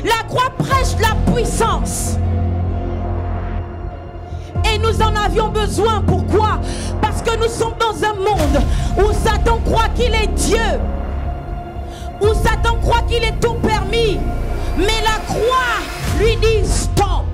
La croix prêche la puissance. Et nous en avions besoin. Pourquoi? Parce que nous sommes dans un monde où Satan croit qu'il est Dieu. Où Satan croit qu'il est tout permis. Mais la croix lui dit stop.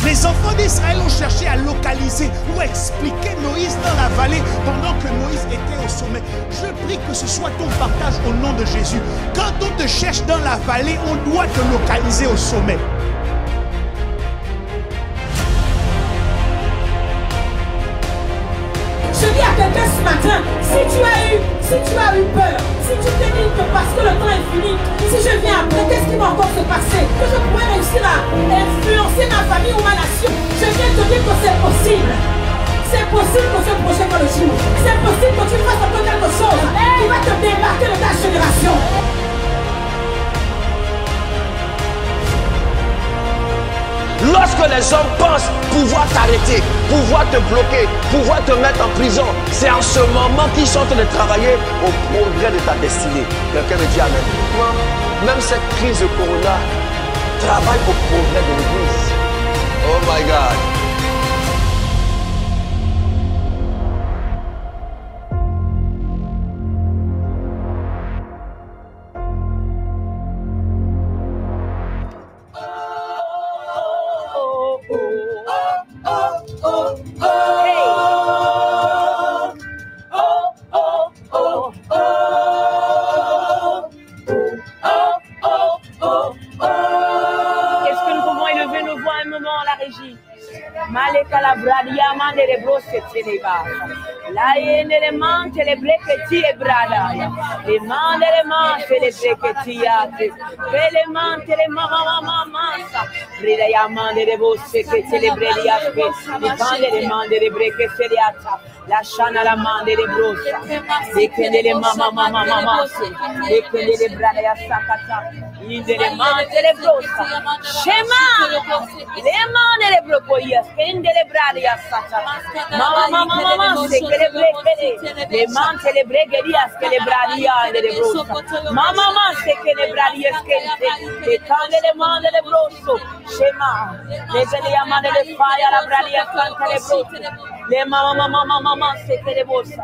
Les enfants d'Israël ont cherché à localiser ou expliquer Moïse dans la vallée pendant que Moïse était au sommet. Je prie que ce soit ton partage au nom de Jésus. Quand on te cherche dans la vallée, on doit te localiser au sommet. Je dis à quelqu'un ce matin, si tu as eu peur, si tu t'es dit que parce que le temps est fini, si je viens après, qu'est-ce qui va encore se passer? Que je pourrais réussir à influencer ma famille ou ma nation. Je viens te dire que c'est possible. C'est possible que ce projet va le jour. C'est possible que tu fasses encore quelque chose qui va te démarquer de ta génération. Lorsque les hommes pensent pouvoir t'arrêter, pouvoir te bloquer, pouvoir te mettre en prison, c'est en ce moment qu'ils sont en train de travailler au progrès de ta destinée. Quelqu'un me dit amen. Même cette crise de corona travaille au progrès de l'Église. Oh my God. La yene le mante le brequeti e brada, le mande le mante le brequeti ate, le mante le mama masa, brida ya mande le bosse che te le bredi aspe, le mande le brequeti le ata, la shana la mande le brossa, le che le mama masa, le che le brada ya sakata, inde le mante le brossa, shema, le mande le brocoias, inde le brada ya sakata, mama se che le mante le bregerias che le bradia le brossa mamma se che le bradia schente e tande le mande le brosso scema le vele amane le faia la bradia canta le brosse le mamma se che le bossa.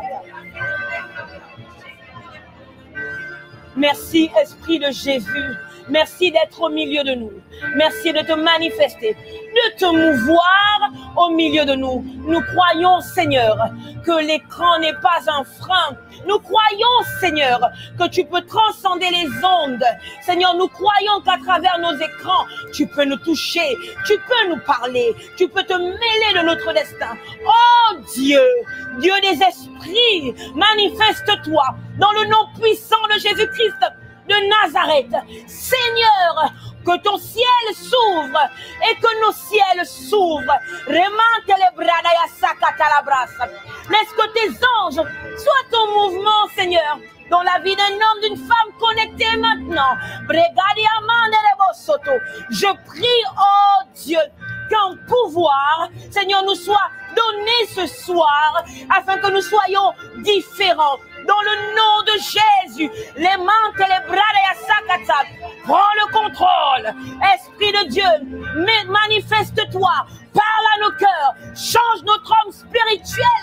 Merci Esprit de Jésus. Merci d'être au milieu de nous. Merci de te manifester, de te mouvoir au milieu de nous. Nous croyons, Seigneur, que l'écran n'est pas un frein. Nous croyons, Seigneur, que tu peux transcender les ondes. Seigneur, nous croyons qu'à travers nos écrans, tu peux nous toucher, tu peux nous parler, tu peux te mêler de notre destin. Oh Dieu, Dieu des esprits, manifeste-toi dans le nom puissant de Jésus-Christ de Nazareth. Seigneur, que ton ciel s'ouvre et que nos ciels s'ouvrent. Remante les bras laisse que tes anges soient en mouvement, Seigneur, dans la vie d'un homme, d'une femme connectée maintenant. Je prie, oh Dieu, qu'un pouvoir, Seigneur, nous soit donné ce soir afin que nous soyons différents. Dans le nom de Jésus, les mantes et les bras de Yassakata, prends le contrôle. Esprit de Dieu, manifeste-toi, parle à nos cœurs, change notre homme spirituel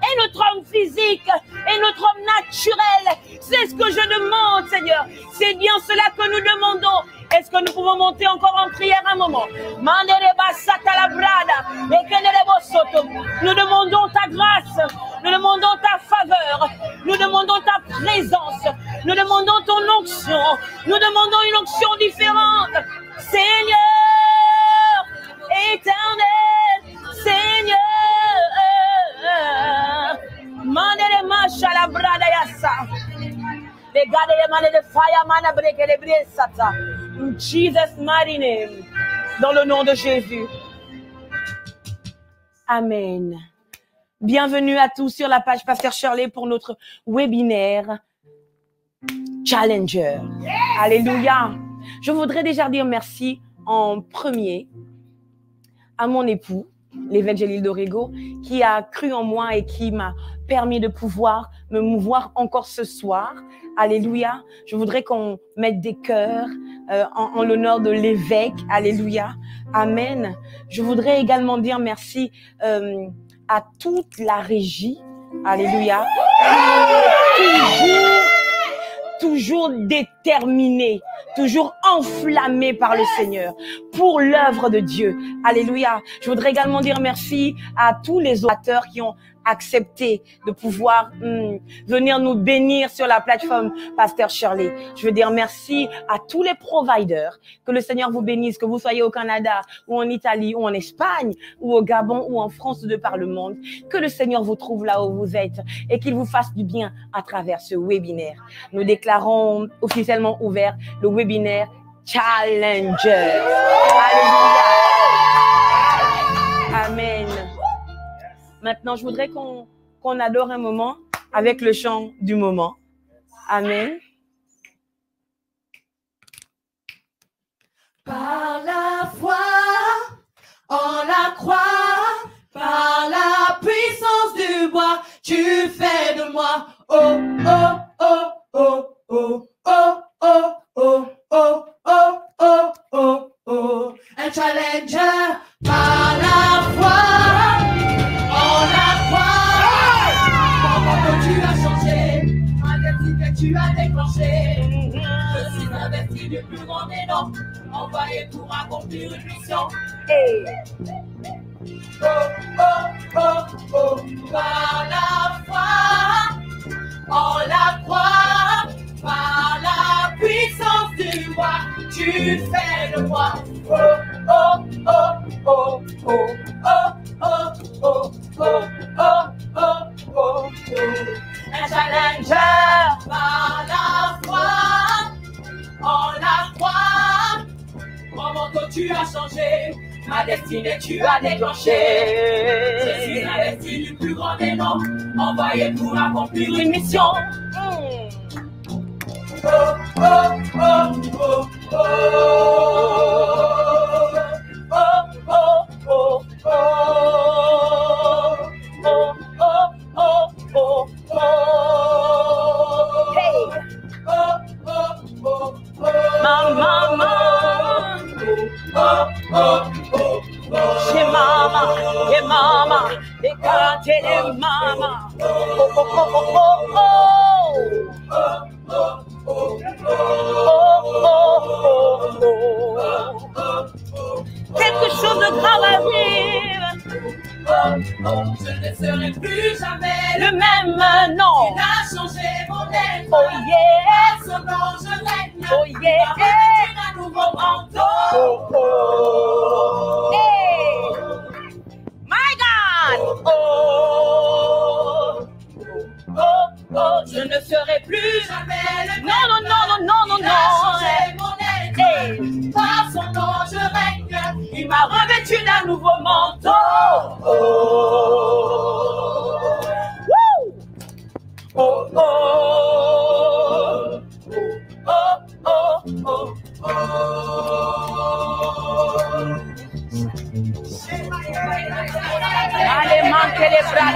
et notre homme physique et notre homme naturel. C'est ce que je demande, Seigneur. C'est bien cela que nous demandons. Est-ce que nous pouvons monter encore en prière un moment? Nous demandons ta grâce, nous demandons ta faveur, nous demandons ta présence, nous demandons ton onction, nous demandons une onction différente. Seigneur éternel, Seigneur, mandele masha la brada yassa. In Jesus' mighty name, dans le nom de Jésus. Amen. Bienvenue à tous sur la page Pasteur Shirley pour notre webinaire Challenger. Yes! Alléluia. Je voudrais déjà dire merci en premier à mon époux l'évêque Gélil d'Orego, qui a cru en moi et qui m'a permis de pouvoir me mouvoir encore ce soir. Alléluia. Je voudrais qu'on mette des cœurs en l'honneur de l'évêque. Alléluia. Amen. Je voudrais également dire merci à toute la régie. Alléluia. Toujours déterminée, toujours enflammée par le Seigneur pour l'œuvre de Dieu. Alléluia. Je voudrais également dire merci à tous les orateurs qui ont accepté de pouvoir venir nous bénir sur la plateforme Pasteur Shirley. Je veux dire merci à tous les providers. Que le Seigneur vous bénisse, que vous soyez au Canada ou en Italie ou en Espagne ou au Gabon ou en France ou de par le monde. Que le Seigneur vous trouve là où vous êtes et qu'il vous fasse du bien à travers ce webinaire. Nous déclarons officiellement ouvert le webinaire Challenger. Alléluia. Amen. Maintenant, je voudrais qu'on adore un moment avec le chant du moment. Amen. Par la foi, en la croix, par la puissance du bois, tu fais de moi, oh, oh, oh, oh, oh, oh, oh, oh, oh, oh, oh, oh, oh, un challenger par la foi. Tu as déclenché, je suis investi du plus grand des noms, envoyé pour accomplir une mission. Hey. Oh, oh, oh, oh, par la foi, en la croix, par la puissance du roi, tu fais de moi. Oh, oh, oh, oh, oh, oh, oh, oh, oh, oh, oh, oh, oh. Un challenger par la foi, en la croix. Mon manteau tu as changé, ma destinée tu as déclenché. Je suis investi du plus grand des noms, envoyé pour accomplir une mission. Oh, oh, oh, oh, oh, oh, oh, oh, oh. Hey. Mama, chez mama, et mama, et quand elle est mama, quelque chose de grave arrive. Je ne serai plus jamais le même, non. Il a changé mon être. Oh yeah. Son nom je règne. Oh yeah. Un nouveau manteau. Oh oh. Hey. My God. Oh. Oh oh. Je ne serai plus jamais le même. Non non non non non non non. Il a changé mon être. Hey. Par son nom je règne. Il m'a revêtu d'un nouveau manteau. Oh, oh, oh, oh, oh, oh, oh, allez, manquez les bras,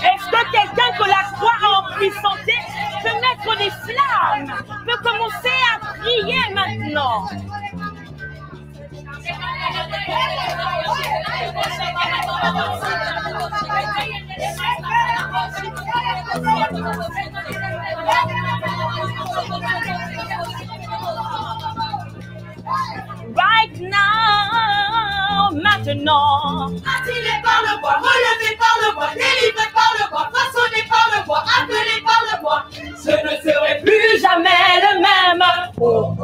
est-ce que quelqu'un que la croix a empuissanté peut mettre des flammes, peut commencer à prier maintenant? Right now, maintenant. Attiré par le bois, relevé par le bois, délivré par le bois, façonné par le bois, appelé par le bois. Je ne serai plus jamais le même. Oh oh.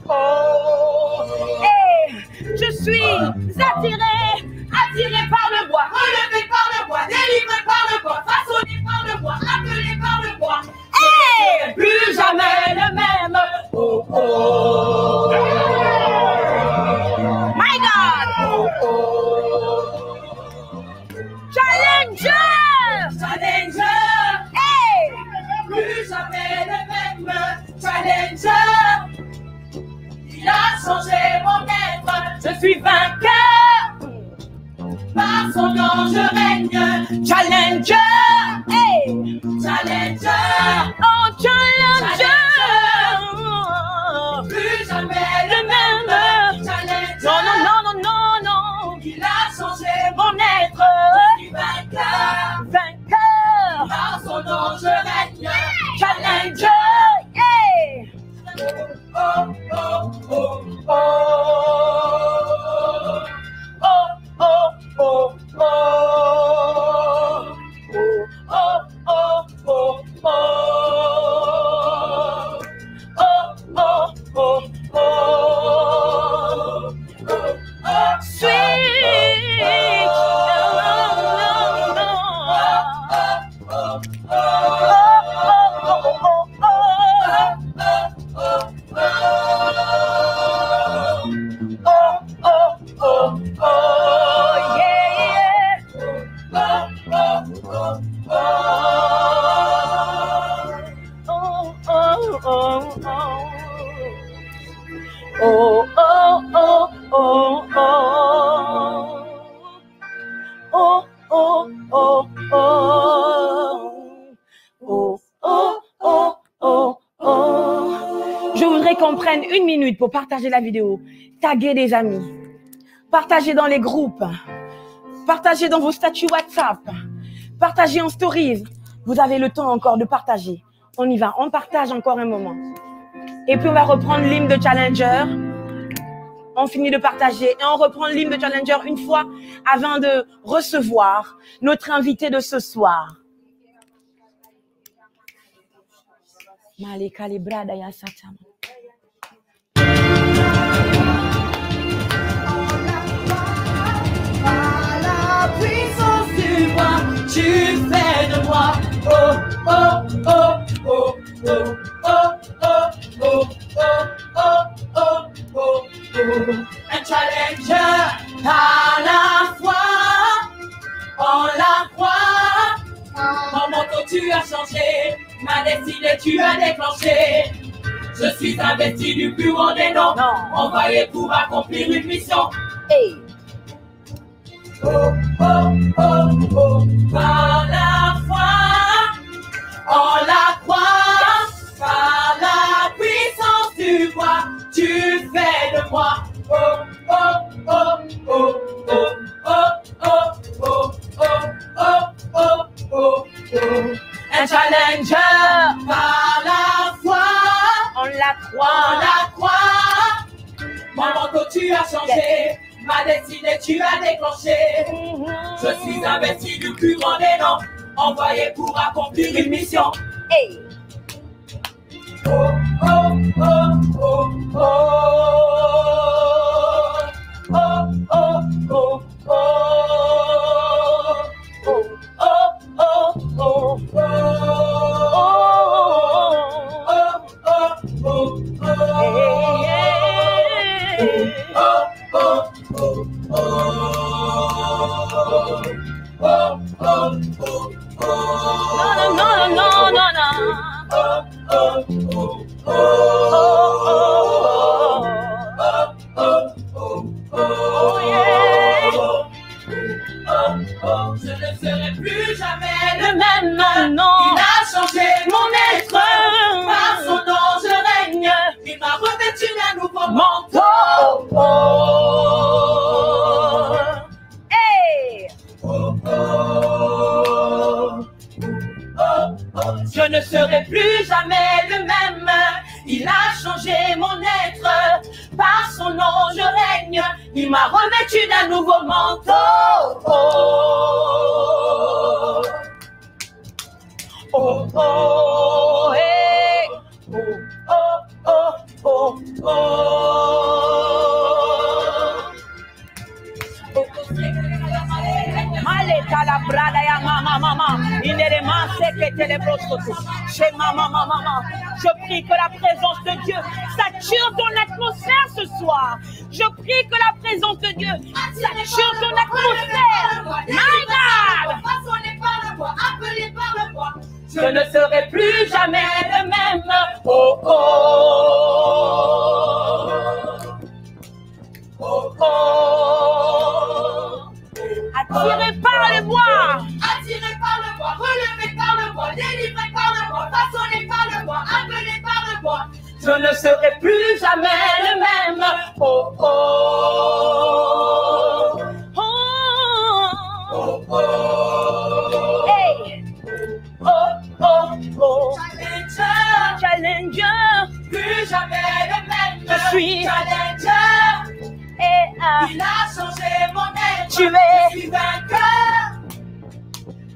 Oh. Hey, je suis attiré par le bois, relevé par le bois, délivré par le bois, façonné par le bois, appelé par le bois. Hey, plus jamais le même. Oh oh. My God. Oh oh. Challenger. Hey, plus jamais le même. Challenger. suis vainqueur. Par son nom je règne. Challenger. Hey. Challenger. Oh, challenger. Plus jamais Le même. Challenger. Non, non, non, non, non, non. Il a changé Mon être. Je suis vainqueur. Vainqueur. Par son nom je règne. Challenger. Hey. Oh, oh, oh, oh. Oh, oh, oh, oh. Oh, oh, oh, oh. Oh, oh, oh, oh. Sweet. No, no, no. Je voudrais qu'on prenne 1 minute pour partager la vidéo, taguer des amis, partager dans les groupes, partager dans vos statuts WhatsApp, partager en stories. Vous avez le temps encore de partager. On y va, on partage encore un moment. Et puis on va reprendre l'hymne de Challenger. On finit de partager et on reprend l'hymne de Challenger une fois avant de recevoir notre invité de ce soir. Malika librada ya Satan. Par la puissance du roi, tu fais de moi. Oh, oh, oh, oh, oh, oh, oh, oh, oh, oh, oh, oh. Un challenger à la foi, on la croit. Mon manteau tu as changé, ma destinée tu as déclenché. Je suis investi du plus grand des noms, envoyé pour accomplir une mission. Hey. Oh, oh, oh, oh, par la foi, on la croit. Par la puissance du roi, tu fais de moi. Oh, oh, oh, oh, oh, oh, oh, oh, oh, oh, oh, oh, oh. Un challenger par la foi, On la on croit. la croit. Mon manteau tu as changé, ma destinée tu as déclenché. Je suis investi du plus grand des noms, envoyé pour accomplir une mission. Hey. Oh, oh, oh, oh, oh. Oh, oh, oh, oh. Oh, oh, oh, oh. Non, non, non, non, non. Oh, yeah. Je ne serai plus jamais Le même nom, non. Il a changé mon être. Par son nom je règne. Il m'a revêtu d'un nouveau manteau. Hey. Je ne serai plus jamais le même. Il a changé mon être. Par son nom je règne. Il m'a revêtu d'un nouveau manteau. Oh, oh, hey. Oh, oh, oh, oh, Maleta la brada ya mama. Inélément, c'est que t'es les brosotos. Chez maman. Je prie que la présence de Dieu sature ton atmosphère ce soir. Je prie que la présence de Dieu sature ton atmosphère. My God. façonné par le bois, appelé par le bois. Je ne serai plus jamais le même. Oh, oh. Oh, Attiré par le bois. Attiré par le bois, relevé par le bois, délivré par le bois, façonné par le bois, appelé par le bois. Je ne serai plus jamais le même. Oh oh. Oh Oh oh. hey. Oh oh oh. Challenger, Challenger. plus jamais le même. Je suis Challenger. Et Il a changé mon être. Tu es. Je suis vainqueur.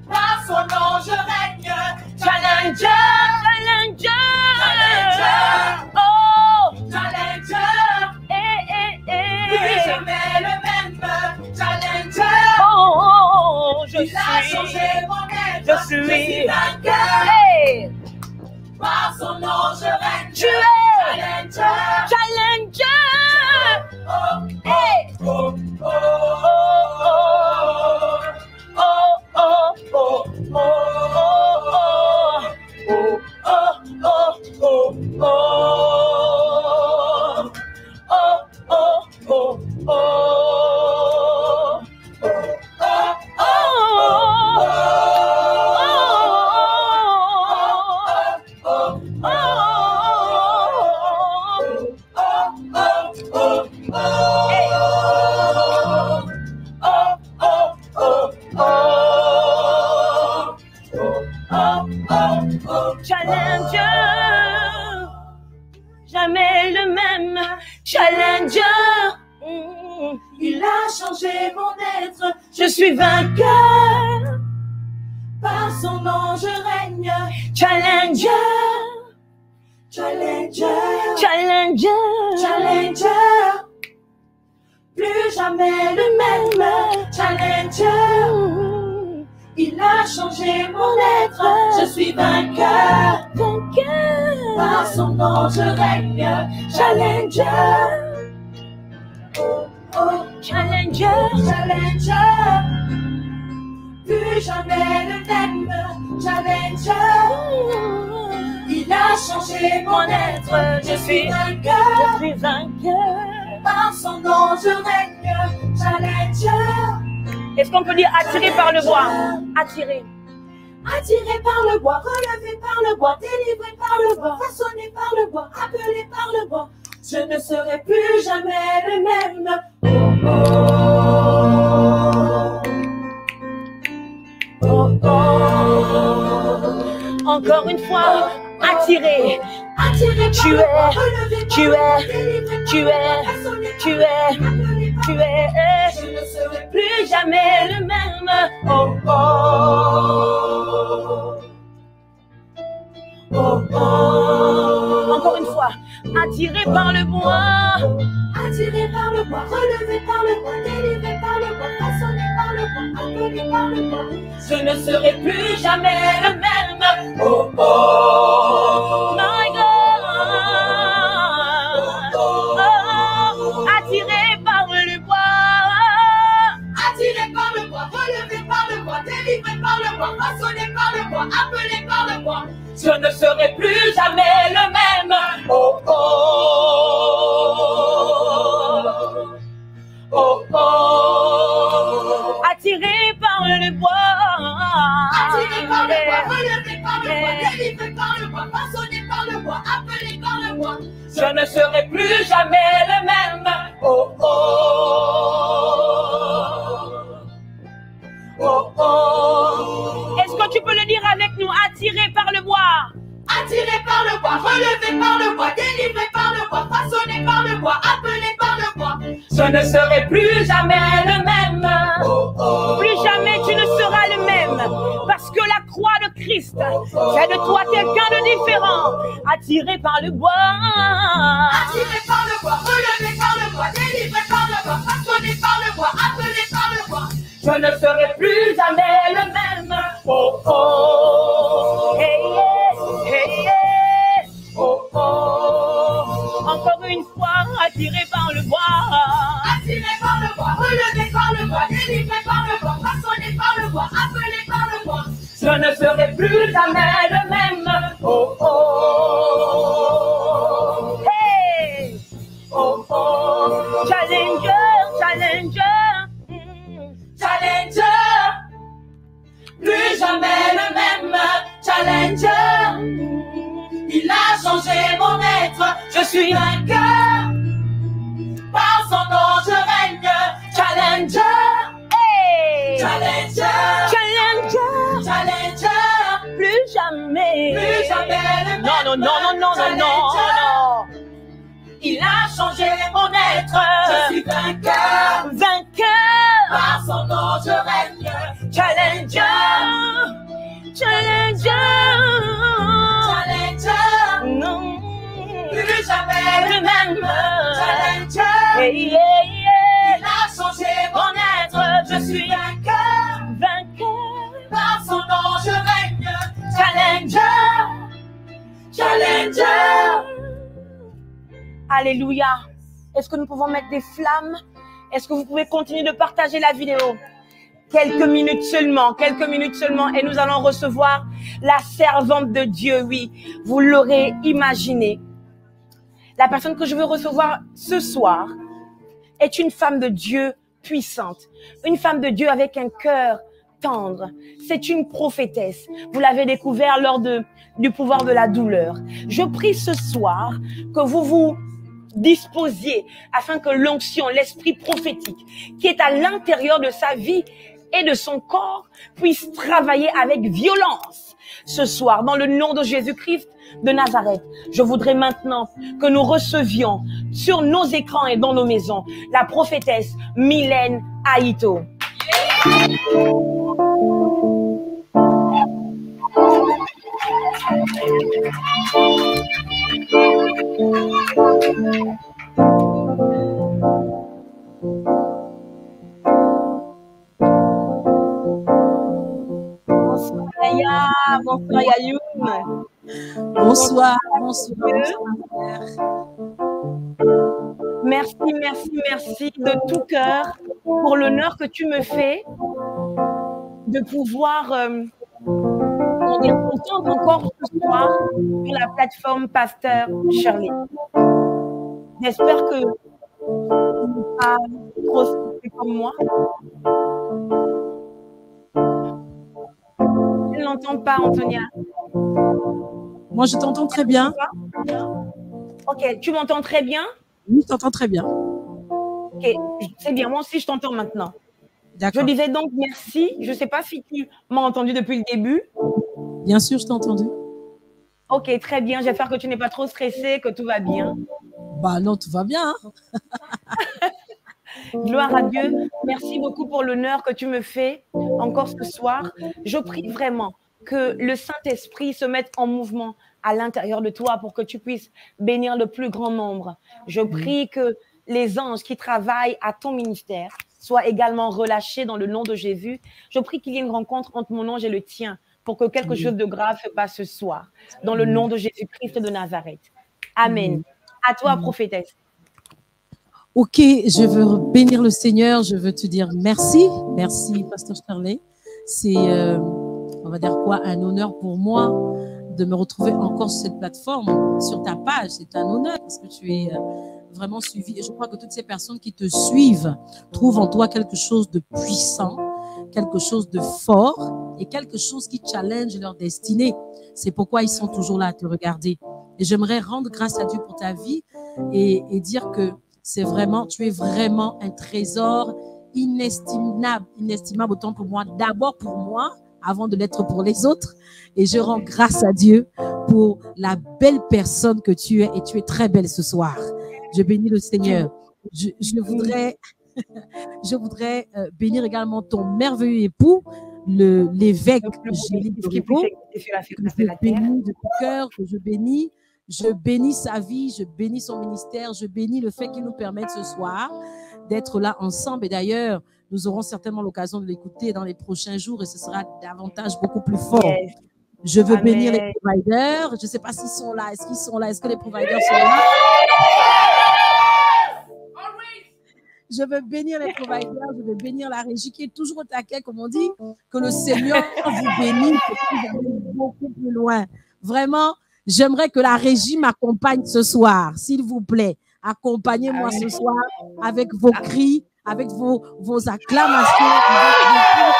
Par son nom je règne. Challenger. Challenger. Challenger. Oh. Challenger. Plus Eh. jamais le même. Challenger. Oh, je Il a suis. changé mon être. Je suis. vainqueur. Hey. Par son nom je règne. Tu es. Challenger. Challenger. Oh, Hey. oh, oh, Oh oh oh oh oh oh Challenger, jamais le même. Challenger, il a changé mon être. je suis vainqueur. Par son nom je règne. Challenger, Challenger, Challenger, Challenger. Plus jamais le même. Challenger, il a changé mon être. Je suis vainqueur. vainqueur. Par son nom je règne. Challenger. Oh, oh, Challenger, Challenger. Plus jamais le même. Challenger. Il a changé mon être. Je suis vainqueur. je suis vainqueur. Par son nom je règne. Challenger. Est-ce qu'on peut dire attiré par le bois? Attiré. Attiré par le bois, relevé par le bois, délivré par le bois, façonné par le bois, appelé par le bois. Je ne serai plus jamais le même. Oh, oh. Oh, oh. Encore une fois, attiré. Attiré par Tu le es, bois, relevé par tu le bois, es, délivré par tu le bois, es, façonné par tu le bois, es, appelé par tu le bois. es. Je ne serai plus Plus jamais le même. Oh, oh. Oh, oh. Encore une fois, attiré par le bois. Attiré par le bois, relevé par le bois, délivré par le bois, façonné par le bois, appelé par le bois. Je ne serai plus jamais le même. Oh, oh. My God. Oh, attiré par le bois. Attiré par le bois, relevé par le bois, délivré par le bois, façonné par le bois, appelé par le bois. Je ne serai plus jamais le même. Oh, oh. Oh, oh. Attiré par le bois. Attiré par le bois, relevé par le bois, délivré par le bois, façonné par le bois, appelé par le bois. Je ne serai plus jamais le même. Oh, oh. Oh, oh. Est-ce que tu peux le dire avec nous? Attiré par le bois. Attiré par le bois, relevé par le bois, délivré par le bois, façonné par le bois, appelé par le bois. Je ne serai plus jamais le même. Oh, oh. Plus jamais tu ne seras le même. Parce que la croix de Christ fait de toi quelqu'un de différent. Attiré par le bois. Attiré par le bois, relevé par le bois, délivré par le bois, façonné par le bois, appelé par le bois. Je ne serai plus jamais le même. Oh, oh. Hey, yeah, hey, yeah. Oh, oh. Encore une fois, attiré par le bois. Attiré par le bois, relevé par le bois, délivré par le bois, façonné par le bois, appelé par le bois. Je ne serai plus jamais le même. Oh, oh. Hey! Oh, oh. Challenger, Challenger, plus jamais le même. Challenger, il a changé mon être. Je suis vainqueur, par son nom je règne. Challenger, Hey! Challenger, Challenger, Challenger, plus jamais. plus jamais le même. Non, non, non, non, non, non, non, non. Il a changé mon être. Je suis vainqueur, Vainqueur, par son nom je règne. Challenger, Challenger. Challenger, Non, plus jamais le même. Challenger, hey, hey, hey. il a changé mon être. Je suis vainqueur, Vainqueur, par son nom je règne. Challenger, Challenger. Alléluia. Est-ce que nous pouvons mettre des flammes? Est-ce que vous pouvez continuer de partager la vidéo? Quelques minutes seulement, et nous allons recevoir la servante de Dieu, oui, vous l'aurez imaginé. La personne que je veux recevoir ce soir est une femme de Dieu puissante, une femme de Dieu avec un cœur tendre. C'est une prophétesse. Vous l'avez découvert lors du pouvoir de la douleur. Je prie ce soir que vous vous disposiez afin que l'onction, l'esprit prophétique qui est à l'intérieur de sa vie et de son corps puisse travailler avec violence ce soir dans le nom de Jésus-Christ de Nazareth. Je voudrais maintenant que nous recevions sur nos écrans et dans nos maisons la prophétesse Mylène Aïto. Bonsoir Aya, bonsoir Yayoum. Bonsoir, bonsoir. Merci, merci, merci de tout cœur pour l'honneur que tu me fais de pouvoir entendre encore ce soir sur la plateforme Pasteur Shirley. J'espère que tu n'es pas trop stressé comme moi. Je ne l'entends pas, Antonia. Moi, je t'entends très bien. Ok, tu m'entends très bien? Oui, je t'entends très bien. Ok, c'est bien, moi aussi je t'entends maintenant. Je D'accord. disais donc merci. Je ne sais pas si tu m'as entendu depuis le début. Bien sûr, je t'ai entendu. Ok, très bien. J'espère que tu n'es pas trop stressé, que tout va bien. Bah non, tout va bien. Hein. Gloire à Dieu. Merci beaucoup pour l'honneur que tu me fais encore ce soir. Je prie vraiment que le Saint-Esprit se mette en mouvement à l'intérieur de toi pour que tu puisses bénir le plus grand nombre. Je prie que les anges qui travaillent à ton ministère soient également relâchés dans le nom de Jésus. Je prie qu'il y ait une rencontre entre mon ange et le tien pour que quelque chose de grave se passe ce soir, dans le nom de Jésus-Christ de Nazareth. Amen. À toi, prophétesse. Ok, je veux bénir le Seigneur. Je veux te dire merci. Merci, Pasteur Shirley. C'est, on va dire quoi, un honneur pour moi de me retrouver encore sur cette plateforme, sur ta page. C'est un honneur parce que tu es vraiment suivi. Et je crois que toutes ces personnes qui te suivent trouvent en toi quelque chose de puissant, quelque chose de fort et quelque chose qui challenge leur destinée. C'est pourquoi ils sont toujours là à te regarder. Et j'aimerais rendre grâce à Dieu pour ta vie et dire que c'est vraiment, tu es vraiment un trésor inestimable autant pour moi, d'abord pour moi, avant de l'être pour les autres. Et je rends grâce à Dieu pour la belle personne que tu es et tu es très belle ce soir. Je bénis le Seigneur. Je voudrais bénir également ton merveilleux époux, l'évêque Gély Dorigo, que je bénis de tout cœur, que je bénis. Je bénis sa vie, je bénis son ministère, je bénis le fait qu'il nous permette ce soir d'être là ensemble. Et d'ailleurs, nous aurons certainement l'occasion de l'écouter dans les prochains jours et ce sera davantage beaucoup plus fort. Yes. Je veux bénir les providers. Je ne sais pas s'ils sont là. Est-ce qu'ils sont là? Est-ce que les providers sont là? Je veux bénir les providers, je veux bénir la régie qui est toujours au taquet, comme on dit, que le Seigneur vous bénisse, que vous allez beaucoup plus loin. Vraiment, j'aimerais que la régie m'accompagne ce soir, s'il vous plaît. Accompagnez-moi ce soir avec vos cris, avec vos acclamations, avec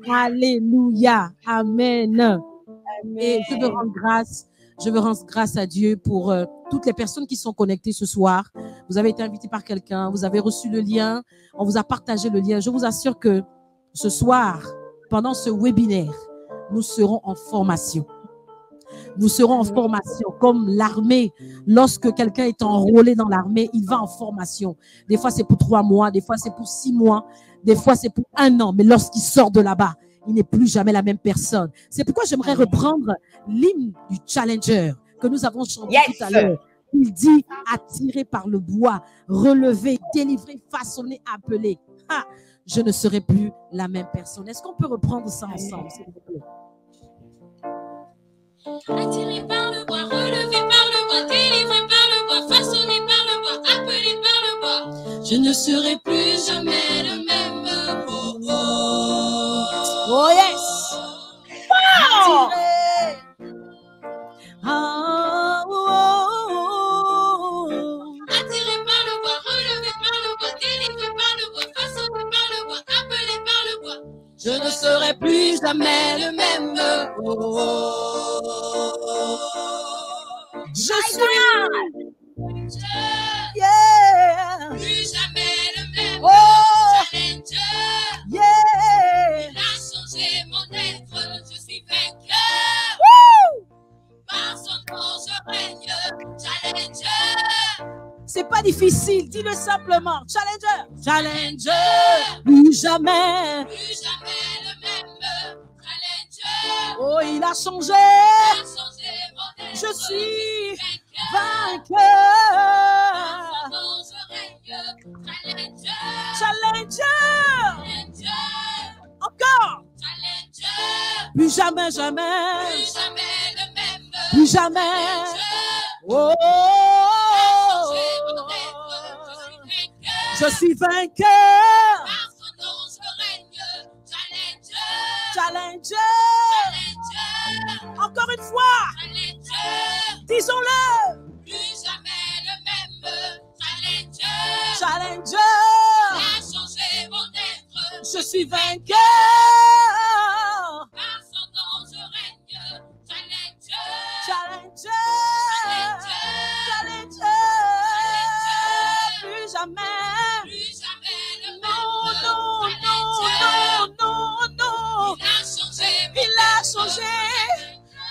vos Alléluia. Amen. Et je veux rendre grâce à Dieu pour toutes les personnes qui sont connectées ce soir. Vous avez été invité par quelqu'un, vous avez reçu le lien, on vous a partagé le lien. Je vous assure que ce soir, pendant ce webinaire, nous serons en formation. Nous serons en formation comme l'armée. Lorsque quelqu'un est enrôlé dans l'armée, il va en formation. Des fois, c'est pour 3 mois, des fois, c'est pour 6 mois, des fois, c'est pour 1 an. Mais lorsqu'il sort de là-bas, il n'est plus jamais la même personne. C'est pourquoi j'aimerais reprendre l'hymne du Challenger que nous avons chanté tout à l'heure. Il dit, attiré par le bois, relevé, délivré, façonné, appelé. Ah, je ne serai plus la même personne. Est-ce qu'on peut reprendre ça ensemble, s'il vous plaît? Attiré par le bois, relevé par le bois, délivré par le bois, façonné par le bois, appelé par le bois. Je ne serai plus jamais le même. Oh, oh. Oh yes! Oh! Ah, oh, oh, oh. Attiré par le bois, relevé par le bois, délivré par le bois, façonné par le bois, appelé par le bois. Je ne serai plus jamais le même. Oh, oh, oh. Je suis Yeah. Plus jamais le même. Oh. Challenger. Yeah. Il a changé mon être. Je suis vainqueur. Woo. Par son nom je règne. Challenger. C'est pas difficile, dis-le simplement. Challenger. Challenger. Plus jamais. Plus jamais le même. Challenger. Oh, il a changé. Il a changé mon être. Je suis vainqueur. vainqueur. Par son nom je règne. Challenger. Challenger. Challenger. Encore. Challenger. Plus jamais, jamais. Plus jamais le même. Plus jamais. Challenger. Oh. Je suis vainqueur. Par son nom je règne. Challenger. Challenger. Challenger. Encore une fois. Challenger. Disons-le. Plus jamais le même. Challenger. Challenger. Il a changé mon être. Je suis vainqueur. Par son nom je règne. Challenger. Challenger. Challenger. Challenger. Plus jamais. Plus jamais le Non, même. non, Challenger. non, non, non. Il a changé mon Il a être. changé.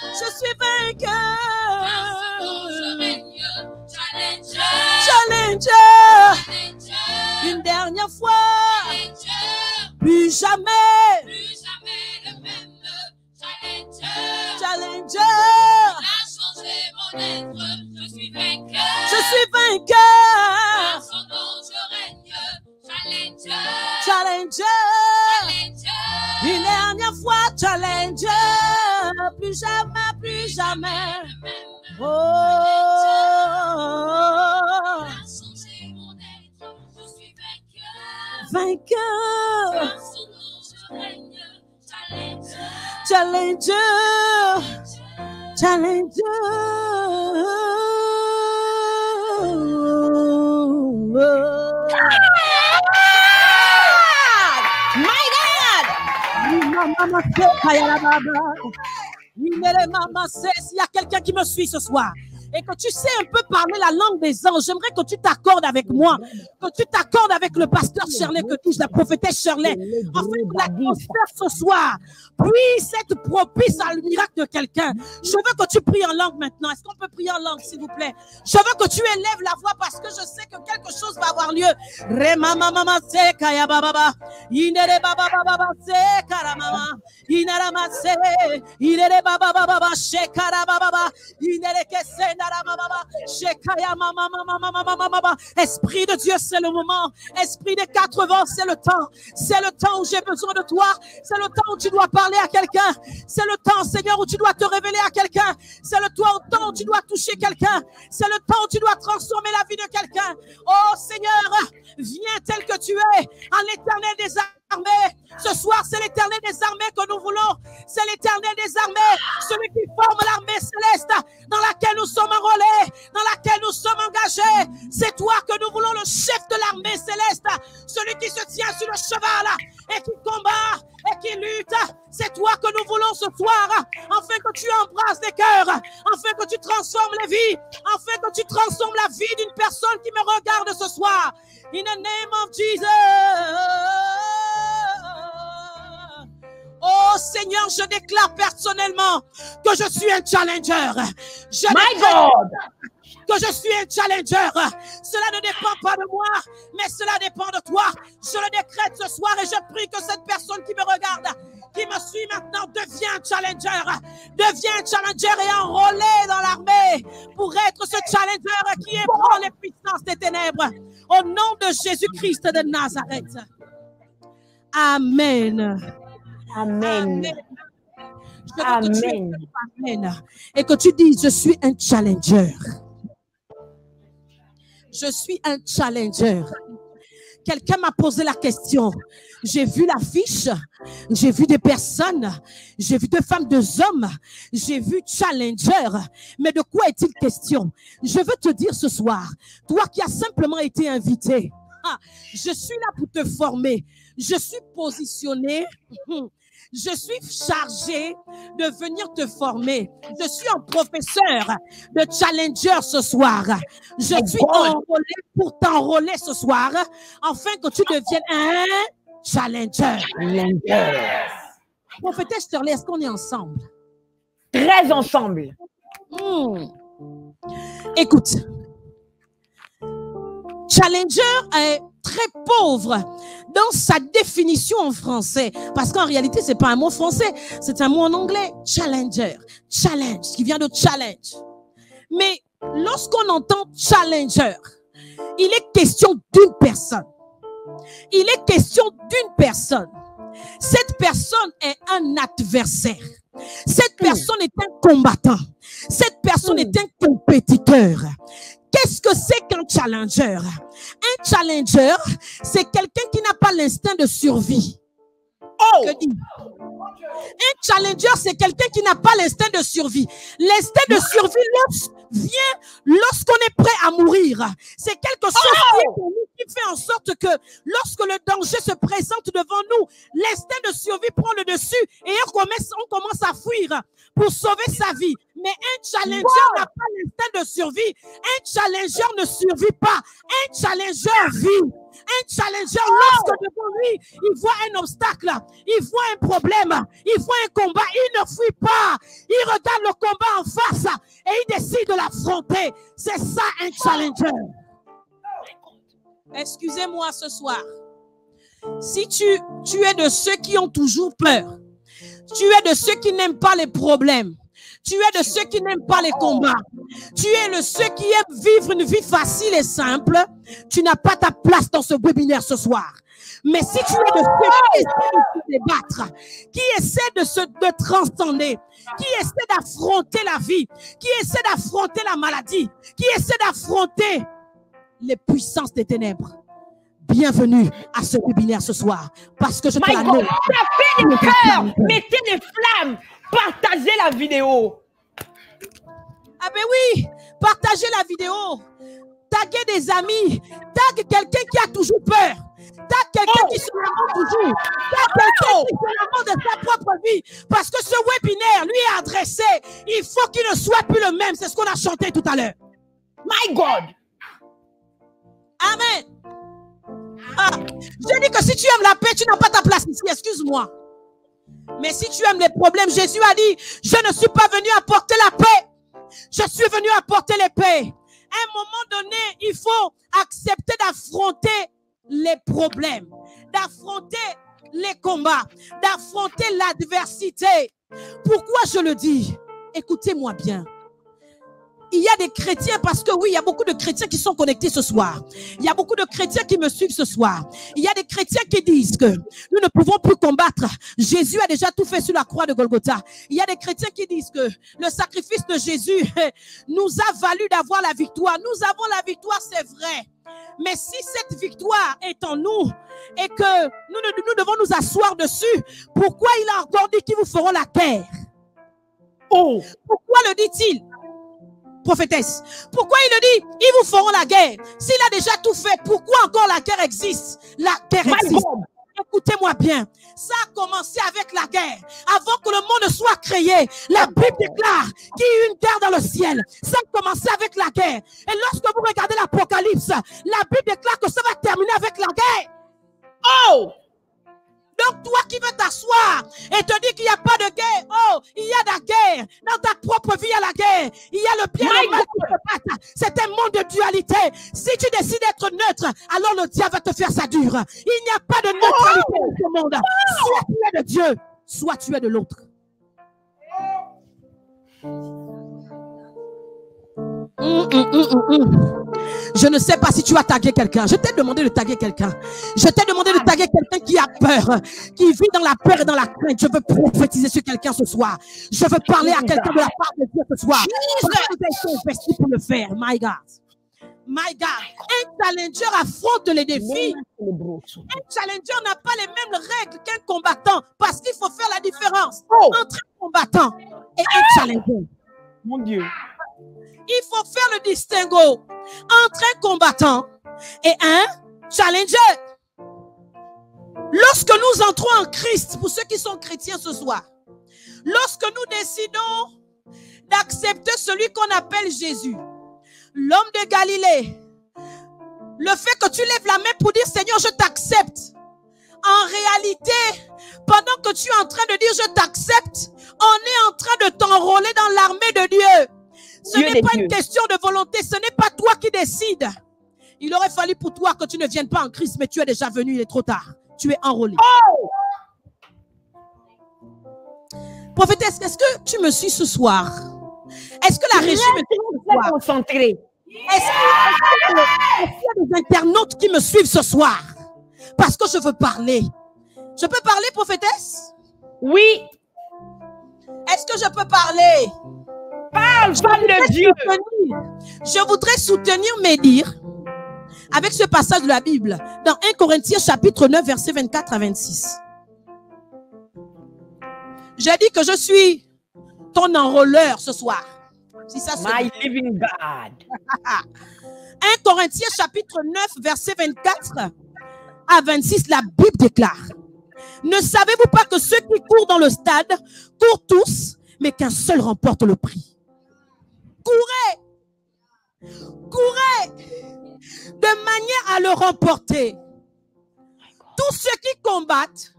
Je suis Par vainqueur. son nom je règne. Challenger. Challenger. Challenger. Une dernière fois. Challenger. Plus jamais. Plus jamais le même. Challenger. Challenger. Il a changé mon être. Je suis vainqueur. Je suis vainqueur. Par son nom je règne. Challenger. Challenger. Challenger. Une dernière fois, Challenger. Plus jamais, plus jamais. Oh. Il a changé mon être. Je suis vainqueur. Vainqueur. Par son nom je règne. Challenger. Challenger. S'il y a quelqu'un qui me suit ce soir et que tu sais un peu parler la langue des anges, j'aimerais que tu t'accordes avec moi, que tu t'accordes avec le pasteur Shirley, que tu, la prophétesse Shirley, afin que l'atmosphère ce soir puisse être propice à le miracle de quelqu'un. Je veux que tu pries en langue maintenant. Est-ce qu'on peut prier en langue, s'il vous plaît? Je veux que tu élèves la voix parce que je sais que quelque chose va avoir lieu. Esprit de Dieu, c'est le moment. Esprit des 4 vents, c'est le temps. C'est le temps où j'ai besoin de toi. C'est le temps où tu dois parler à quelqu'un. C'est le temps, Seigneur, où tu dois te révéler à quelqu'un. C'est le temps où tu dois toucher quelqu'un. C'est le temps où tu dois transformer la vie de quelqu'un. Oh Seigneur, viens tel que tu es, en l'Éternel des armées, Ce soir, c'est l'Éternel des armées que nous voulons. C'est l'Éternel des armées, celui qui forme l'armée céleste dans laquelle nous sommes enrôlés, dans laquelle nous sommes engagés. C'est toi que nous voulons, le chef de l'armée céleste, celui qui se tient sur le cheval et qui combat et qui lutte. C'est toi que nous voulons ce soir, afin que tu embrasses les cœurs, afin que tu transformes les vies, afin que tu transformes la vie d'une personne qui me regarde ce soir. In the name of Jesus. Oh Seigneur, je déclare personnellement que je suis un challenger. My God! Que je suis un challenger. Cela ne dépend pas de moi, mais cela dépend de toi. Je le décrète ce soir et je prie que cette personne qui me regarde, qui me suit maintenant, devient un challenger et enrôlé dans l'armée pour être ce challenger qui ébranle les puissances des ténèbres. Au nom de Jésus-Christ de Nazareth. Amen. Amen. Amen. Amen. Et que tu dises, je suis un challenger. Je suis un challenger. Quelqu'un m'a posé la question. J'ai vu l'affiche, j'ai vu des personnes, j'ai vu 2 femmes, 2 hommes, j'ai vu challenger. Mais de quoi est-il question? Je veux te dire ce soir, toi qui as simplement été invité, je suis là pour te former. Je suis positionné. Je suis chargé de venir te former. Je suis un professeur de challenger ce soir. Je suis enrôlé pour t'enrôler ce soir, afin que tu deviennes un challenger. Prophétesse Shirley, est-ce qu'on est ensemble? Très ensemble. Écoute, challenger est très pauvre dans sa définition en français, parce qu'en réalité c'est pas un mot français, c'est un mot en anglais. Challenger, challenge, qui vient de challenge. Mais lorsqu'on entend challenger, il est question d'une personne. Il est question d'une personne. Cette personne est un adversaire. Cette personne est un combattant. Cette personne est un compétiteur. Qu'est-ce que c'est qu'un challenger? Un challenger, c'est quelqu'un qui n'a pas l'instinct de survie. Un challenger, c'est quelqu'un qui n'a pas l'instinct de survie. L'instinct de survie vient lorsqu'on est prêt à mourir. C'est quelque chose qui fait en sorte que lorsque le danger se présente devant nous, l'instinct de survie prend le dessus et on commence à fuir pour sauver sa vie. Mais un challenger n'a pas l'instinct de survie. Un challenger ne survit pas. Un challenger vit. Un challenger, lorsque devant lui, il voit un obstacle, il voit un problème, il voit un combat, il ne fuit pas. Il regarde le combat en face et il décide de l'affronter. C'est ça un challenger. Excusez-moi ce soir. Si tu es de ceux qui ont toujours peur, tu es de ceux qui n'aiment pas les problèmes, tu es de ceux qui n'aiment pas les combats, tu es de ceux qui aiment vivre une vie facile et simple, tu n'as pas ta place dans ce webinaire ce soir. Mais si tu es de ceux qui essaient de se débattre, qui essaient de transcender, qui essaient d'affronter la vie, qui essaient d'affronter la maladie, qui essaient d'affronter les puissances des ténèbres, bienvenue à ce webinaire ce soir. Parce que je te l'annonce. Tapez les cœurs, mettez des flammes, partagez la vidéo. Ah ben oui, partagez la vidéo. Taguez des amis. Tag quelqu'un qui a toujours peur. Tag quelqu'un qui se lamente toujours. Tag quelqu'un qui se lamente de sa propre vie. Parce que ce webinaire lui est adressé. Il faut qu'il ne soit plus le même. C'est ce qu'on a chanté tout à l'heure. My God. Amen. Je dis que si tu aimes la paix, tu n'as pas ta place ici. Excuse-moi. Mais si tu aimes les problèmes, Jésus a dit, je ne suis pas venu apporter la paix. Je suis venu apporter les paix. À un moment donné, il faut accepter d'affronter les problèmes, d'affronter les combats, d'affronter l'adversité. Pourquoi je le dis? Écoutez-moi bien. Il y a des chrétiens, parce que oui, il y a beaucoup de chrétiens qui sont connectés ce soir. Il y a beaucoup de chrétiens qui me suivent ce soir. Il y a des chrétiens qui disent que nous ne pouvons plus combattre. Jésus a déjà tout fait sur la croix de Golgotha. Il y a des chrétiens qui disent que le sacrifice de Jésus nous a valu d'avoir la victoire. Nous avons la victoire, c'est vrai. Mais si cette victoire est en nous et que nous devons nous asseoir dessus, pourquoi il a encore dit qu'ils vous feront la guerre? Oh. Pourquoi le dit-il? Prophétesse, pourquoi il le dit? Ils vous feront la guerre. S'il a déjà tout fait, pourquoi encore la guerre existe? La guerre existe. Écoutez-moi bien, ça a commencé avec la guerre. Avant que le monde soit créé, la Bible déclare qu'il y a eu une guerre dans le ciel. Ça a commencé avec la guerre. Et lorsque vous regardez l'Apocalypse, la Bible déclare que ça va terminer avec la guerre. Oh! Donc toi qui veux t'asseoir et te dire qu'il n'y a pas de guerre, oh, il y a de la guerre. Dans ta propre vie, il y a la guerre. Il y a le bien et le mal qui se battent. C'est un monde de dualité. Si tu décides d'être neutre, alors le diable va te faire ça dure. Il n'y a pas de neutralité dans ce monde. Soit tu es de Dieu, soit tu es de l'autre. Je ne sais pas si tu as tagué quelqu'un. Je t'ai demandé de taguer quelqu'un. Je t'ai demandé de taguer quelqu'un qui a peur, qui vit dans la peur et dans la crainte. Je veux prophétiser sur quelqu'un ce soir. Je veux parler à quelqu'un de la part de Dieu ce soir. Parce que vous avez été investi pour le faire. My God. My God. Un challenger affronte les défis. Un challenger n'a pas les mêmes règles qu'un combattant parce qu'il faut faire la différence entre un combattant et un challenger. Mon Dieu. Il faut faire le distinguo entre un combattant et un challenger. Lorsque nous entrons en Christ, pour ceux qui sont chrétiens ce soir, lorsque nous décidons d'accepter celui qu'on appelle Jésus, l'homme de Galilée, le fait que tu lèves la main pour dire Seigneur, je t'accepte. En réalité, pendant que tu es en train de dire je t'accepte, on est en train de t'enrôler dans l'armée de Dieu. Ce n'est pas une question de volonté, ce n'est pas toi qui décides. Il aurait fallu pour toi que tu ne viennes pas en Christ, mais tu es déjà venu, il est trop tard. Tu es enrôlé. Oh! Prophétesse, est-ce que tu me suis ce soir? Est-ce que la régie me suit ce soir? Concentré. Est-ce qu'il y a des internautes qui me suivent ce soir? Parce que je veux parler. Je peux parler, prophétesse? Oui. Est-ce que je peux parler? Parle, femme de Dieu. Je voudrais soutenir mes dires avec ce passage de la Bible dans 1 Corinthiens chapitre 9 verset 24 à 26. J'ai dit que je suis ton enrôleur ce soir. Si ça My living God. 1 Corinthiens chapitre 9 verset 24 à 26, la Bible déclare: ne savez-vous pas que ceux qui courent dans le stade courent tous, mais qu'un seul remporte le prix? Courez de manière à le remporter. Tous ceux qui combattent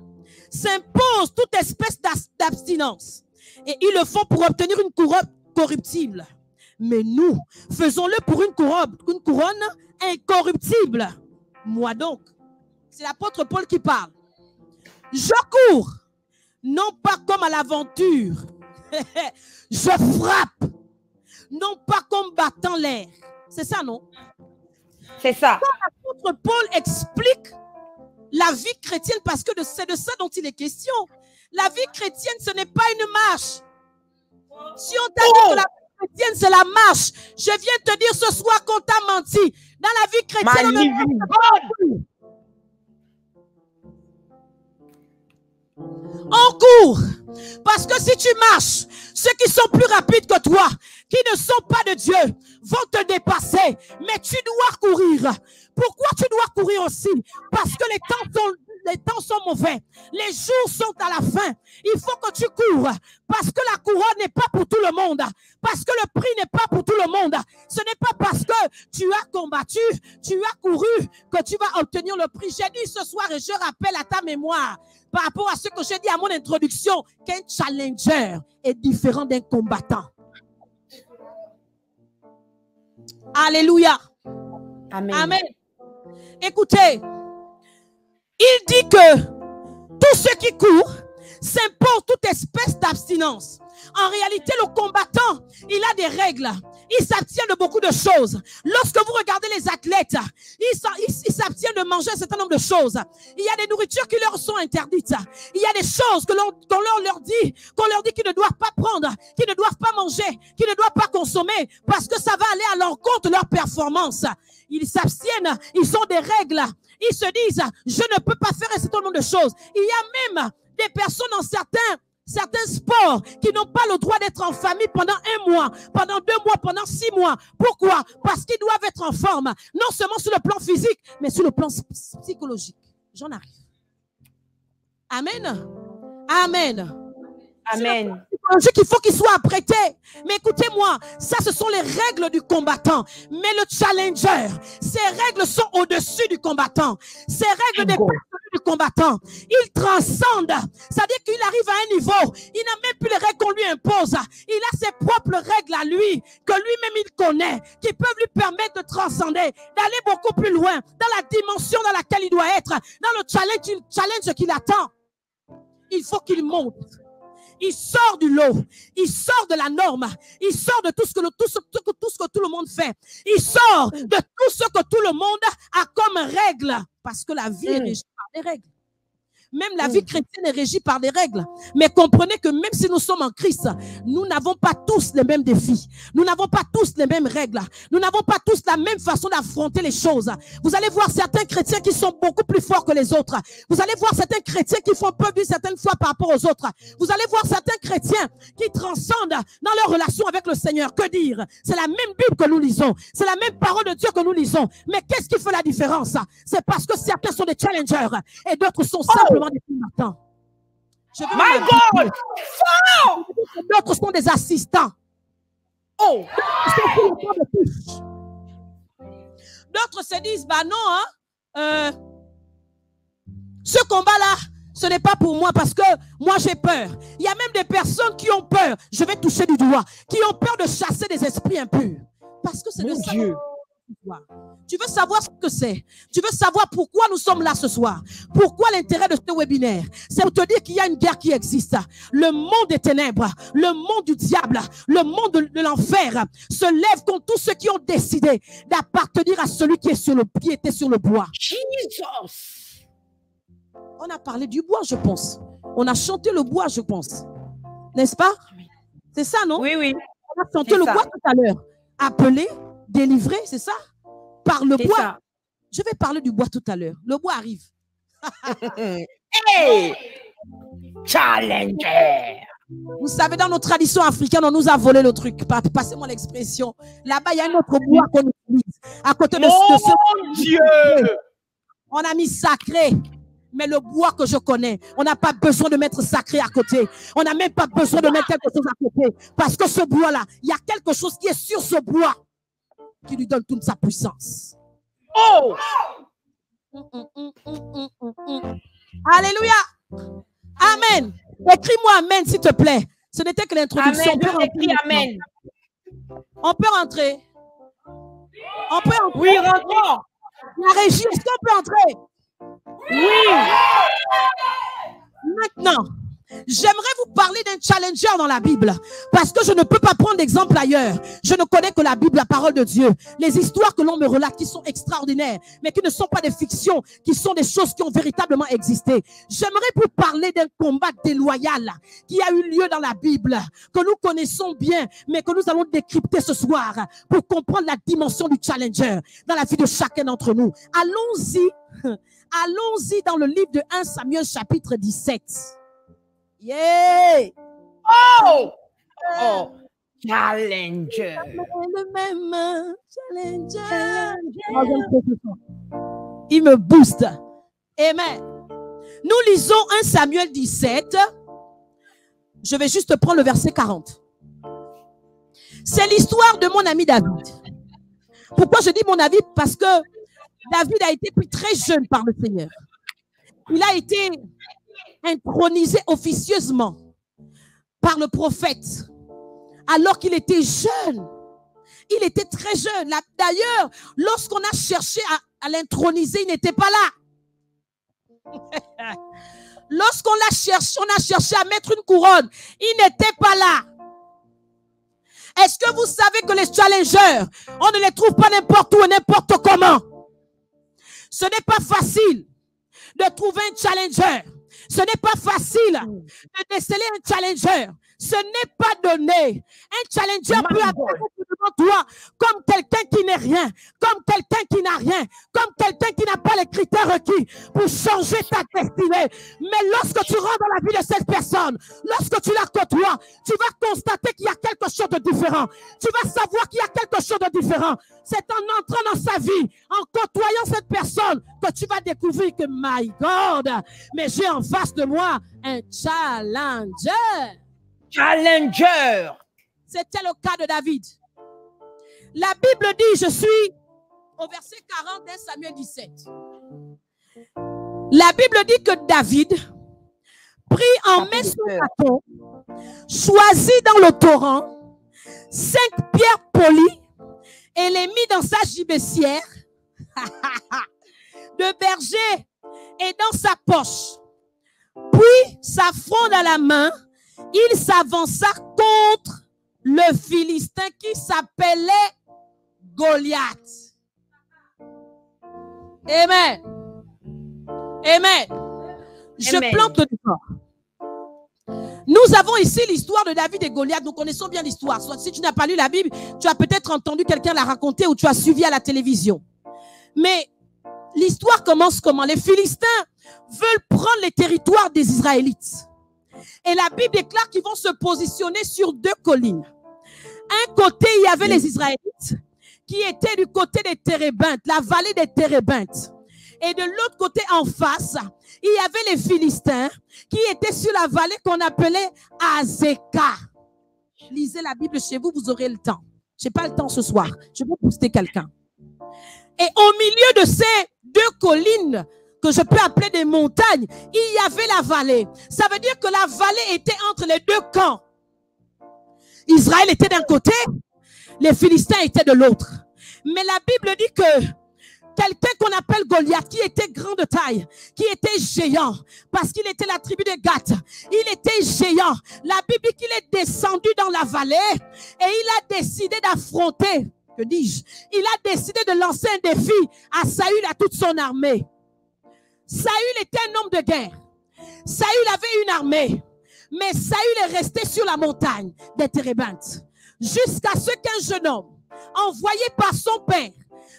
s'imposent toute espèce d'abstinence et ils le font pour obtenir une couronne corruptible. Mais nous, faisons-le pour une couronne incorruptible. Moi donc, c'est l'apôtre Paul qui parle. Je cours, non pas comme à l'aventure. Je frappe, non pas comme battant l'air. C'est ça, non? C'est ça. Quand l'apôtre Paul explique la vie chrétienne, parce que c'est de ça dont il est question. La vie chrétienne, ce n'est pas une marche. Si on t'a dit que la vie chrétienne, c'est la marche, je viens te dire ce soir qu'on t'a menti. Dans la vie chrétienne, on court. Parce que si tu marches, ceux qui sont plus rapides que toi, qui ne sont pas de Dieu, vont te dépasser. Mais tu dois courir. Pourquoi tu dois courir aussi? Parce que les temps sont mauvais. Les jours sont à la fin. Il faut que tu cours. Parce que la couronne n'est pas pour tout le monde. Parce que le prix n'est pas pour tout le monde. Ce n'est pas parce que tu as combattu, tu as couru, que tu vas obtenir le prix. J'ai dit ce soir et je rappelle à ta mémoire, par rapport à ce que j'ai dit à mon introduction, qu'un challenger est différent d'un combattant. Alléluia. Amen. Amen. Écoutez, il dit que tous ceux qui courent s'imposent toute espèce d'abstinence. En réalité, le combattant, il a des règles. Il s'abstient de beaucoup de choses. Lorsque vous regardez les athlètes, ils s'abstiennent de manger un certain nombre de choses. Il y a des nourritures qui leur sont interdites. Il y a des choses qu'on leur dit qu'ils ne doivent pas prendre, qu'ils ne doivent pas manger, qu'ils ne doivent pas consommer, parce que ça va aller à l'encontre de leur performance. Ils s'abstiennent, ils ont des règles. Ils se disent, je ne peux pas faire un certain nombre de choses. Il y a même des personnes dans certains sports qui n'ont pas le droit d'être en famille pendant 1 mois, pendant 2 mois, pendant 6 mois. Pourquoi? Parce qu'ils doivent être en forme, non seulement sur le plan physique, mais sur le plan psychologique. J'en arrive. Amen. Amen. Amen. Il faut qu'il soit apprêté. Mais écoutez-moi, ça ce sont les règles du combattant. Mais le challenger, ces règles sont au-dessus du combattant. Ces règles dépassent du combattant. Il transcende. C'est-à-dire qu'il arrive à un niveau. Il n'a même plus les règles qu'on lui impose. Il a ses propres règles à lui, que lui-même il connaît, qui peuvent lui permettre de transcender, d'aller beaucoup plus loin, dans la dimension dans laquelle il doit être, dans le challenge qu'il attend. Il faut qu'il monte. Il sort du lot, il sort de la norme, il sort de tout ce que tout le monde fait. Il sort de tout ce que tout le monde a comme règle, parce que la vie est régie par des règles. Même la vie chrétienne est régie par des règles. Mais comprenez que même si nous sommes en Christ, nous n'avons pas tous les mêmes défis. Nous n'avons pas tous les mêmes règles. Nous n'avons pas tous la même façon d'affronter les choses. Vous allez voir certains chrétiens qui sont beaucoup plus forts que les autres. Vous allez voir certains chrétiens qui font peur d'une certaine foi par rapport aux autres. Vous allez voir certains chrétiens qui transcendent dans leur relation avec le Seigneur. Que dire? C'est la même Bible que nous lisons. C'est la même parole de Dieu que nous lisons. Mais qu'est-ce qui fait la différence? C'est parce que certains sont des challengers et d'autres sont simplement des combattants. My God! D'autres sont des assistants. Oh! D'autres se disent, bah non, ce combat-là, ce n'est pas pour moi parce que moi j'ai peur. Il y a même des personnes qui ont peur, je vais toucher du doigt, qui ont peur de chasser des esprits impurs. Parce que c'est de ça. Tu veux savoir ce que c'est? Tu veux savoir pourquoi nous sommes là ce soir? Pourquoi l'intérêt de ce webinaire? C'est pour te dire qu'il y a une guerre qui existe. Le monde des ténèbres, le monde du diable, le monde de l'enfer se lève contre tous ceux qui ont décidé d'appartenir à celui qui était sur le bois. Jesus! On a parlé du bois, je pense. On a chanté le bois, je pense. N'est-ce pas? C'est ça, non? Oui, oui. On a chanté le bois tout à l'heure. Appelé, délivré, c'est ça? Par le bois. Ça. Je vais parler du bois tout à l'heure. Le bois arrive. Hey! Challenger! Vous savez, dans nos traditions africaines, on nous a volé le truc. Passez-moi l'expression. Là-bas, il y a un autre bois qu'on utilise. À côté de ce Dieu! On a mis sacré. Mais le bois que je connais, on n'a pas besoin de mettre sacré à côté. On n'a même pas besoin de mettre quelque chose à côté. Parce que ce bois-là, il y a quelque chose qui est sur ce bois qui lui donne toute sa puissance. Oh! Alléluia! Amen. Écris-moi Amen, s'il te plaît. Ce n'était que l'introduction. Amen, je écris Amen. On peut rentrer. On peut entrer. Oui, rentrons. La régie, est-ce qu'on peut entrer? Oui. Maintenant, j'aimerais vous parler d'un challenger dans la Bible parce que je ne peux pas prendre d'exemple ailleurs. Je ne connais que la Bible, la parole de Dieu. Les histoires que l'on me relate qui sont extraordinaires, mais qui ne sont pas des fictions, qui sont des choses qui ont véritablement existé. J'aimerais vous parler d'un combat déloyal qui a eu lieu dans la Bible, que nous connaissons bien, mais que nous allons décrypter ce soir pour comprendre la dimension du challenger dans la vie de chacun d'entre nous. Allons-y. Allons-y dans le livre de 1 Samuel chapitre 17. Yeah! Oh! Oh! Challenger! Le même challenger. Il me booste. Amen. Nous lisons 1 Samuel 17. Je vais juste prendre le verset 40. C'est l'histoire de mon ami David. Pourquoi je dis mon ami? Parce que David a été pris très jeune par le Seigneur. Il a été intronisé officieusement par le prophète alors qu'il était jeune. Il était très jeune. D'ailleurs, lorsqu'on a cherché à l'introniser, il n'était pas là. Lorsqu'on l'a cherché, on a cherché à mettre une couronne, il n'était pas là. Est-ce que vous savez que les challengers, on ne les trouve pas n'importe où et n'importe comment? Ce n'est pas facile de trouver un challenger. Ce n'est pas facile de déceler un challenger. Ce n'est pas donné. Un challenger peut attendre devant toi comme quelqu'un qui n'est rien, comme quelqu'un qui n'a rien, comme quelqu'un qui n'a pas les critères requis pour changer ta destinée. Mais lorsque tu rentres dans la vie de cette personne, lorsque tu la côtoies, tu vas constater qu'il y a quelque chose de différent. Tu vas savoir qu'il y a quelque chose de différent. C'est en entrant dans sa vie, en côtoyant cette personne, que tu vas découvrir que, my God, mais j'ai en face de moi un challenger. Challenger. C'était le cas de David. La Bible dit, je suis au verset 40 de Samuel 17. La Bible dit que David prit en main son bâton, choisit dans le torrent 5 pierres polies et les mit dans sa gibecière de berger et dans sa poche. Puis, sa fronde à la main, il s'avança contre le Philistin qui s'appelait Goliath. Amen. Amen. Je plante le décor. Nous avons ici l'histoire de David et Goliath. Nous connaissons bien l'histoire. Soit si tu n'as pas lu la Bible, tu as peut-être entendu quelqu'un la raconter ou tu as suivi à la télévision. Mais l'histoire commence comment? Les Philistins veulent prendre les territoires des Israélites. Et la Bible déclare qu'ils vont se positionner sur 2 collines. Un côté, il y avait les Israélites qui étaient du côté des Térébintes, la vallée des Térébintes. Et de l'autre côté, en face, il y avait les Philistins qui étaient sur la vallée qu'on appelait Azeka. Lisez la Bible chez vous, vous aurez le temps. Je n'ai pas le temps ce soir. Je vais poster quelqu'un. Et au milieu de ces 2 collines, que je peux appeler des montagnes, il y avait la vallée. Ça veut dire que la vallée était entre les 2 camps. Israël était d'un côté, les Philistins étaient de l'autre. Mais la Bible dit que quelqu'un qu'on appelle Goliath, qui était grand de taille, qui était géant, parce qu'il était la tribu de Gath, il était géant. La Bible dit qu'il est descendu dans la vallée et il a décidé d'affronter, que dis-je, il a décidé de lancer un défi à Saül et à toute son armée. Saül était un homme de guerre. Saül avait une armée. Mais Saül est resté sur la montagne des Térébintes. Jusqu'à ce qu'un jeune homme, envoyé par son père,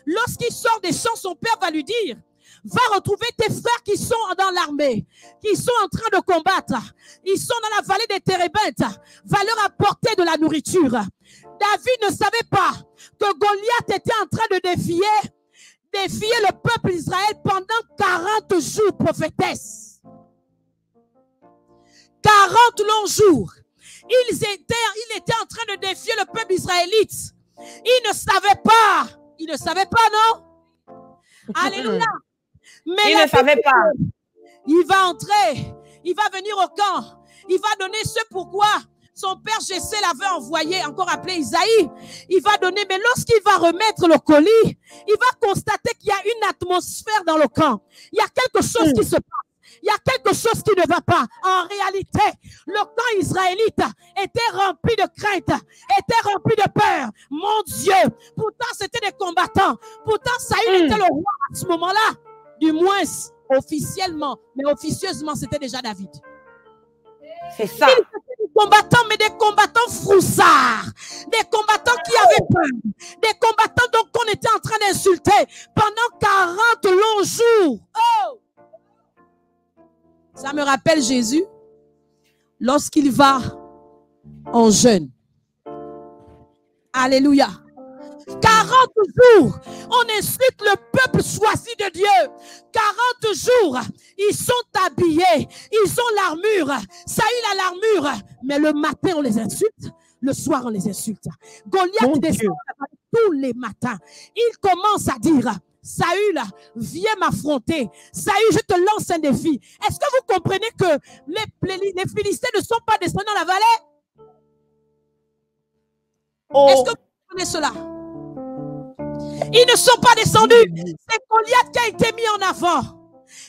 lorsqu'il sort des champs, son père va lui dire, va retrouver tes frères qui sont dans l'armée, qui sont en train de combattre. Ils sont dans la vallée des Térébintes. Va leur apporter de la nourriture. David ne savait pas que Goliath était en train de défier le peuple d'Israël pendant 40 jours, prophétesse. 40 longs jours. Il était en train de défier le peuple israélite. Il ne savait pas, non? Alléluia. Mais il ne savait pas. Il va entrer, il va venir au camp, il va donner ce pourquoi son père Jessé l'avait envoyé, encore appelé Isaïe. Il va donner, mais lorsqu'il va remettre le colis, il va constater qu'il y a une atmosphère dans le camp. Il y a quelque chose qui se passe. Il y a quelque chose qui ne va pas. En réalité, le camp israélite était rempli de crainte, était rempli de peur. Mon Dieu, pourtant c'était des combattants. Pourtant Saül était le roi à ce moment-là. Du moins officiellement, mais officieusement c'était déjà David. C'est ça. Ils étaient des combattants, mais des combattants froussards. Des combattants qui avaient peur. Des combattants donc qu'on était en train d'insulter pendant 40 longs jours. Oh! Ça me rappelle Jésus lorsqu'il va en jeûne. Alléluia. 40 jours, on insulte le peuple choisi de Dieu. 40 jours, ils sont habillés, ils ont l'armure. Saül a l'armure, mais le matin on les insulte, le soir on les insulte. Goliath descend tous les matins. Il commence à dire, Saül, viens m'affronter. Saül, je te lance un défi. Est-ce que vous comprenez que les Philistins ne sont pas descendus dans la vallée? Oh. Est-ce que vous comprenez cela? Ils ne sont pas descendus. C'est Goliath qui a été mis en avant.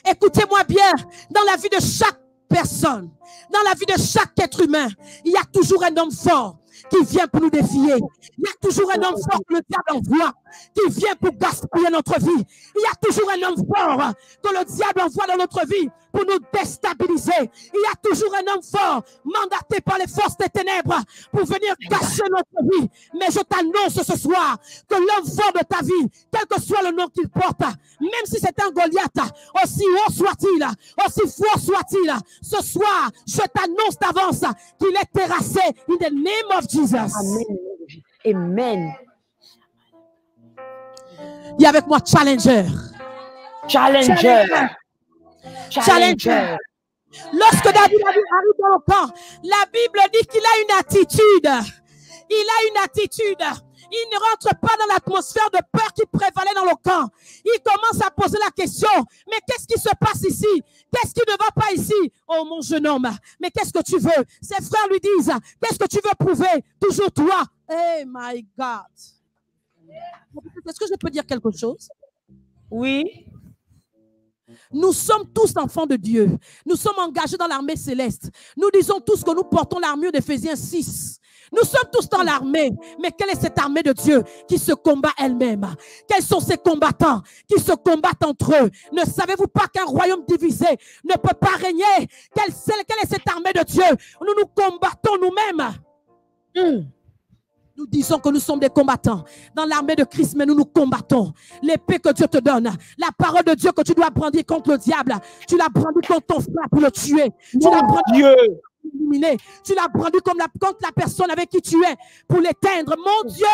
Écoutez-moi bien, dans la vie de chaque personne, dans la vie de chaque être humain, il y a toujours un homme fort qui vient pour nous défier. Il y a toujours un homme fort que le diable envoie, qui vient pour gaspiller notre vie. Il y a toujours un homme fort que le diable envoie dans notre vie pour nous déstabiliser. Il y a toujours un homme fort, mandaté par les forces des ténèbres, pour venir cacher notre vie. Mais je t'annonce ce soir que l'homme fort de ta vie, quel que soit le nom qu'il porte, même si c'est un Goliath, aussi haut soit-il, aussi fort soit-il, ce soir, je t'annonce d'avance qu'il est terrassé in the name of Jesus. Amen. Amen. Dis avec moi, challenger. Challenger. Challenger. Lorsque David arrive dans le camp, la Bible dit qu'il a une attitude. Il a une attitude. Il ne rentre pas dans l'atmosphère de peur qui prévalait dans le camp. Il commence à poser la question, mais qu'est-ce qui se passe ici? Qu'est-ce qui ne va pas ici? Oh mon jeune homme, mais qu'est-ce que tu veux? Ses frères lui disent, qu'est-ce que tu veux prouver? Toujours toi. Oh my God. Est-ce que je peux dire quelque chose? Oui. Nous sommes tous enfants de Dieu. Nous sommes engagés dans l'armée céleste. Nous disons tous que nous portons l'armure d'Éphésiens 6. Nous sommes tous dans l'armée. Mais quelle est cette armée de Dieu qui se combat elle-même? Quels sont ces combattants qui se combattent entre eux? Ne savez-vous pas qu'un royaume divisé ne peut pas régner? Quelle est cette armée de Dieu? Nous nous combattons nous-mêmes. Nous disons que nous sommes des combattants dans l'armée de Christ, mais nous nous combattons. L'épée que Dieu te donne, la parole de Dieu que tu dois brandir contre le diable, tu l'as brandie contre ton frère pour le tuer. Tu l'as brandie pour l'éliminer. Tu l'as brandie contre la personne avec qui tu es pour l'éteindre. Mon Dieu,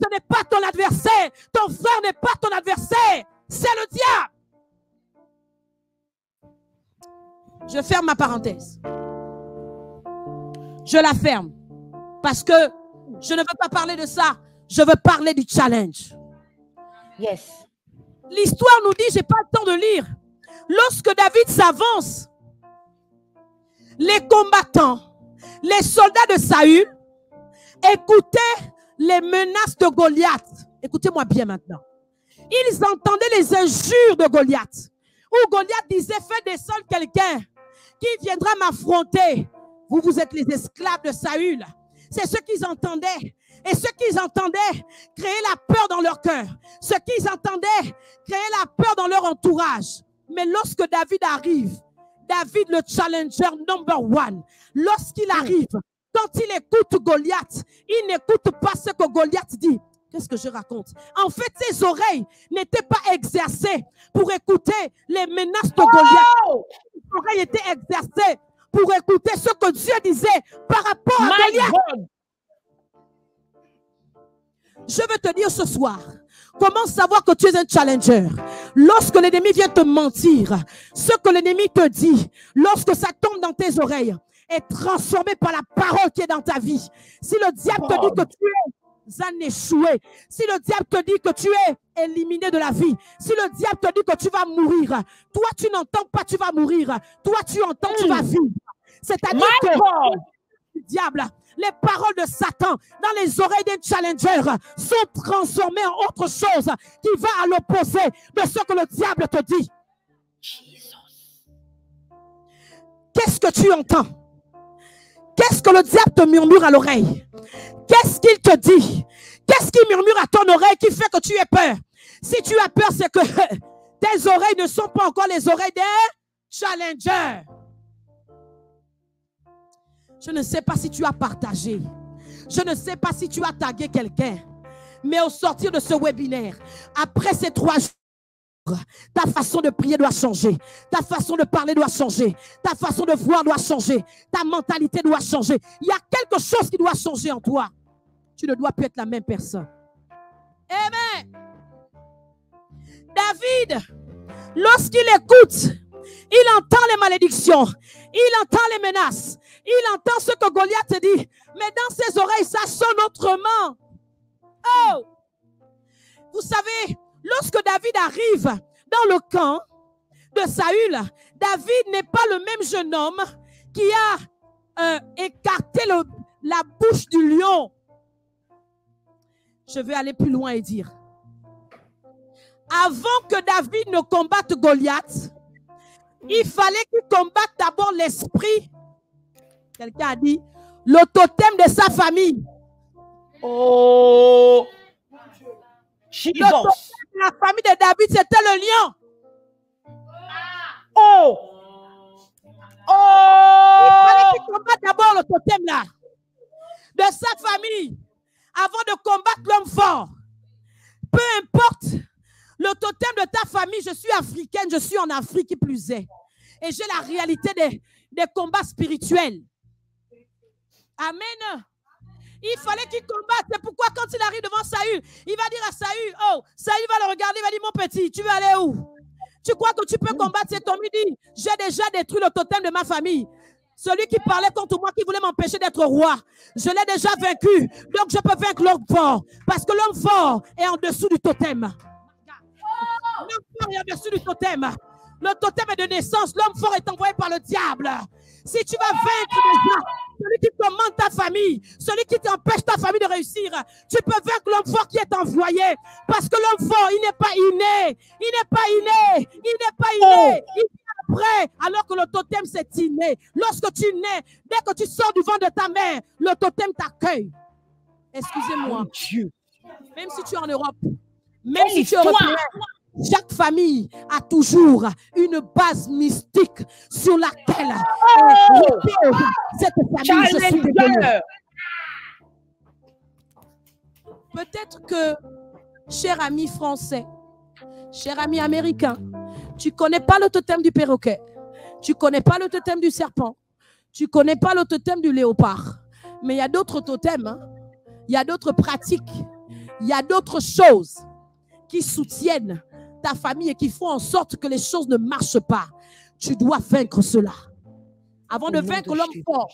ce n'est pas ton adversaire. Ton frère n'est pas ton adversaire. C'est le diable. Je ferme ma parenthèse. Je la ferme parce que je ne veux pas parler de ça. Je veux parler du challenge. Yes. L'histoire nous dit, je n'ai pas le temps de lire. Lorsque David s'avance, les combattants, les soldats de Saül, écoutaient les menaces de Goliath. Écoutez-moi bien maintenant. Ils entendaient les injures de Goliath. Où Goliath disait, fais descendre quelqu'un qui viendra m'affronter. Vous êtes les esclaves de Saül. C'est ce qu'ils entendaient. Et ce qu'ils entendaient créait la peur dans leur cœur. Ce qu'ils entendaient créait la peur dans leur entourage. Mais lorsque David arrive, David le challenger number one, lorsqu'il arrive, quand il écoute Goliath, il n'écoute pas ce que Goliath dit. Qu'est-ce que je raconte? En fait, ses oreilles n'étaient pas exercées pour écouter les menaces de Goliath. Ses oreilles étaient exercées pour écouter ce que Dieu disait par rapport à Goliath. Je veux te dire ce soir, comment savoir que tu es un challenger? Lorsque l'ennemi vient te mentir, ce que l'ennemi te dit, lorsque ça tombe dans tes oreilles, est transformé par la parole qui est dans ta vie. Si le diable te dit que tu es un échoué, si le diable te dit que tu es éliminé de la vie, si le diable te dit que tu vas mourir, toi tu n'entends pas tu vas mourir, toi tu entends tu vas vivre. C'est-à-dire que le diable, les paroles de Satan dans les oreilles des challengers sont transformées en autre chose qui va à l'opposé de ce que le diable te dit. Qu'est-ce que tu entends? Qu'est-ce que le diable te murmure à l'oreille? Qu'est-ce qu'il te dit? Qu'est-ce qu'il murmure à ton oreille qui fait que tu aies peur? Si tu as peur, c'est que tes oreilles ne sont pas encore les oreilles des challengers. Je ne sais pas si tu as partagé. Je ne sais pas si tu as tagué quelqu'un. Mais au sortir de ce webinaire, après ces 3 jours, ta façon de prier doit changer. Ta façon de parler doit changer. Ta façon de voir doit changer. Ta mentalité doit changer. Il y a quelque chose qui doit changer en toi. Tu ne dois plus être la même personne. Amen. David, lorsqu'il écoute, il entend les malédictions. Il entend les menaces. Il entend ce que Goliath te dit. Mais dans ses oreilles, ça sonne autrement. Oh! Vous savez, lorsque David arrive dans le camp de Saül, David n'est pas le même jeune homme qui a écarté la bouche du lion. Je vais aller plus loin et dire. Avant que David ne combatte Goliath, il fallait qu'il combatte d'abord l'esprit. Quelqu'un a dit le totem de sa famille. Oh! Le totem de la famille de David, c'était le lion. Oh! sa famille avant de combattre l'homme fort. Peu importe le totem de ta famille, je suis africaine, je suis en Afrique qui plus est. Et j'ai la réalité des combats spirituels. Amen. Il fallait qu'il combatte. C'est pourquoi quand il arrive devant Saül, il va dire à Saül, oh, Saül va le regarder, il va dire, mon petit, tu veux aller où? Tu crois que tu peux combattre cet homme? Il dit, j'ai déjà détruit le totem de ma famille. Celui qui parlait contre moi, qui voulait m'empêcher d'être roi, je l'ai déjà vaincu. Donc je peux vaincre l'homme fort. Parce que l'homme fort est en dessous du totem. L'homme fort est en dessous du totem. Le totem est de naissance. L'homme fort est envoyé par le diable. Si tu vas vaincre déjà celui qui commande ta famille, celui qui t'empêche ta famille de réussir, tu peux vaincre l'homme fort qui est envoyé. Parce que l'homme fort, il n'est pas inné. Il n'est pas inné. Il n'est pas inné. Il vient après, alors que le totem, c'est inné. Lorsque tu nais, dès que tu sors du ventre de ta mère, le totem t'accueille. Excusez-moi. Même si tu es en Europe, même si tu es européen, chaque famille a toujours une base mystique sur laquelle cette famille se suis développée. Peut-être que, cher ami français, cher ami américain, tu ne connais pas le totem du perroquet, tu ne connais pas le totem du serpent, tu ne connais pas le totem du léopard, mais il y a d'autres totems, hein? Il y a d'autres pratiques, il y a d'autres choses qui soutiennent ta famille et qui font en sorte que les choses ne marchent pas. Tu dois vaincre cela. Avant de vaincre l'homme fort.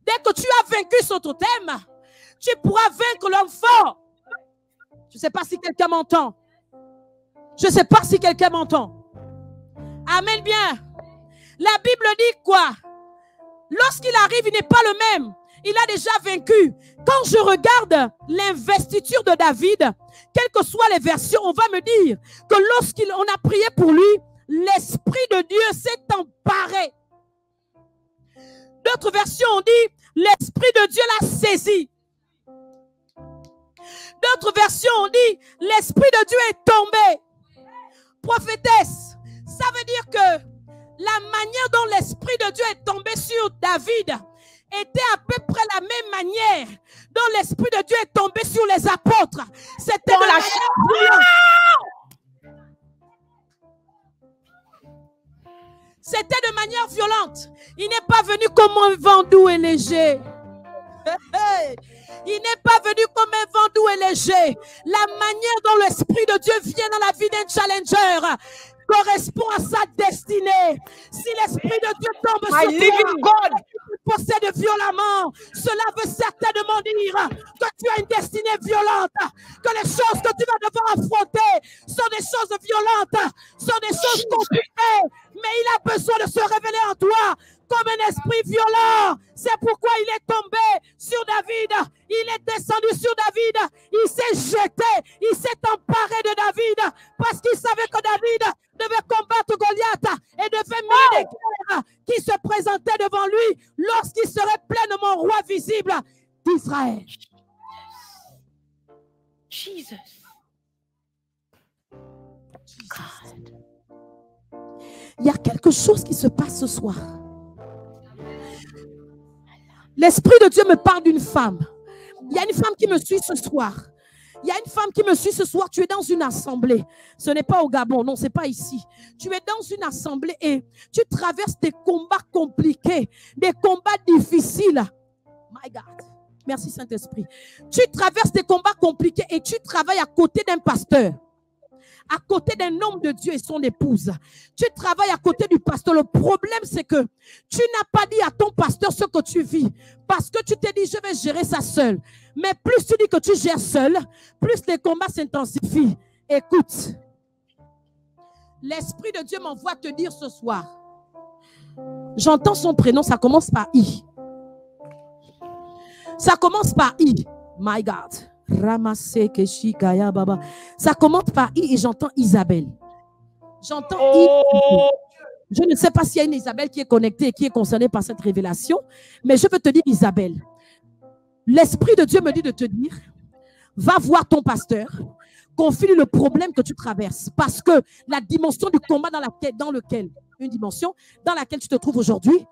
Dès que tu as vaincu son totem, tu pourras vaincre l'homme fort. Je ne sais pas si quelqu'un m'entend. Je ne sais pas si quelqu'un m'entend. Amen bien. La Bible dit quoi? Lorsqu'il arrive, il n'est pas le même. Il a déjà vaincu. Quand je regarde l'investiture de David, quelles que soient les versions, on va me dire que lorsqu'on a prié pour lui, l'Esprit de Dieu s'est emparé. D'autres versions ont dit, l'Esprit de Dieu l'a saisi. D'autres versions ont dit, l'Esprit de Dieu est tombé. Prophétesse, ça veut dire que la manière dont l'Esprit de Dieu est tombé sur David était à peu près la même manière dont l'Esprit de Dieu est tombé sur les apôtres. C'était de la chair. C'était de manière violente. Il n'est pas venu comme un vent doux et léger. Il n'est pas venu comme un vent doux et léger. La manière dont l'Esprit de Dieu vient dans la vie d'un challenger correspond à sa destinée. Si l'Esprit de Dieu tombe sur toi, possède violemment, cela veut certainement dire que tu as une destinée violente, que les choses que tu vas devoir affronter sont des choses violentes, sont des choses compliquées, mais il a besoin de se révéler en toi comme un esprit violent. C'est pourquoi il est tombé sur David, il est descendu sur David, il s'est jeté, il s'est emparé de David, parce qu'il savait que David devait combattre Goliath et devait mener des guerres qui se présentaient devant lui lorsqu'il serait pleinement roi visible d'Israël. Jesus. Il y a quelque chose qui se passe ce soir. L'Esprit de Dieu me parle d'une femme. Il y a une femme qui me suit ce soir. Il y a une femme qui me suit ce soir. Tu es dans une assemblée. Ce n'est pas au Gabon. Non, ce n'est pas ici. Tu es dans une assemblée et tu traverses des combats compliqués, des combats difficiles. My God. Merci Saint-Esprit. Tu traverses des combats compliqués et tu travailles à côté d'un pasteur, à côté d'un homme de Dieu et son épouse. Tu travailles à côté du pasteur. Le problème, c'est que tu n'as pas dit à ton pasteur ce que tu vis parce que tu t'es dit, je vais gérer ça seul. Mais plus tu dis que tu gères seul, plus les combats s'intensifient. Écoute, l'Esprit de Dieu m'envoie te dire ce soir. J'entends son prénom, ça commence par I. Ça commence par I. My God. Ça commence par I et j'entends Isabelle. J'entends I. Je ne sais pas s'il y a une Isabelle qui est connectée et qui est concernée par cette révélation, mais je veux te dire Isabelle. L'Esprit de Dieu me dit de te dire, va voir ton pasteur, confie-lui le problème que tu traverses, parce que la dimension du combat dans laquelle tu te trouves aujourd'hui,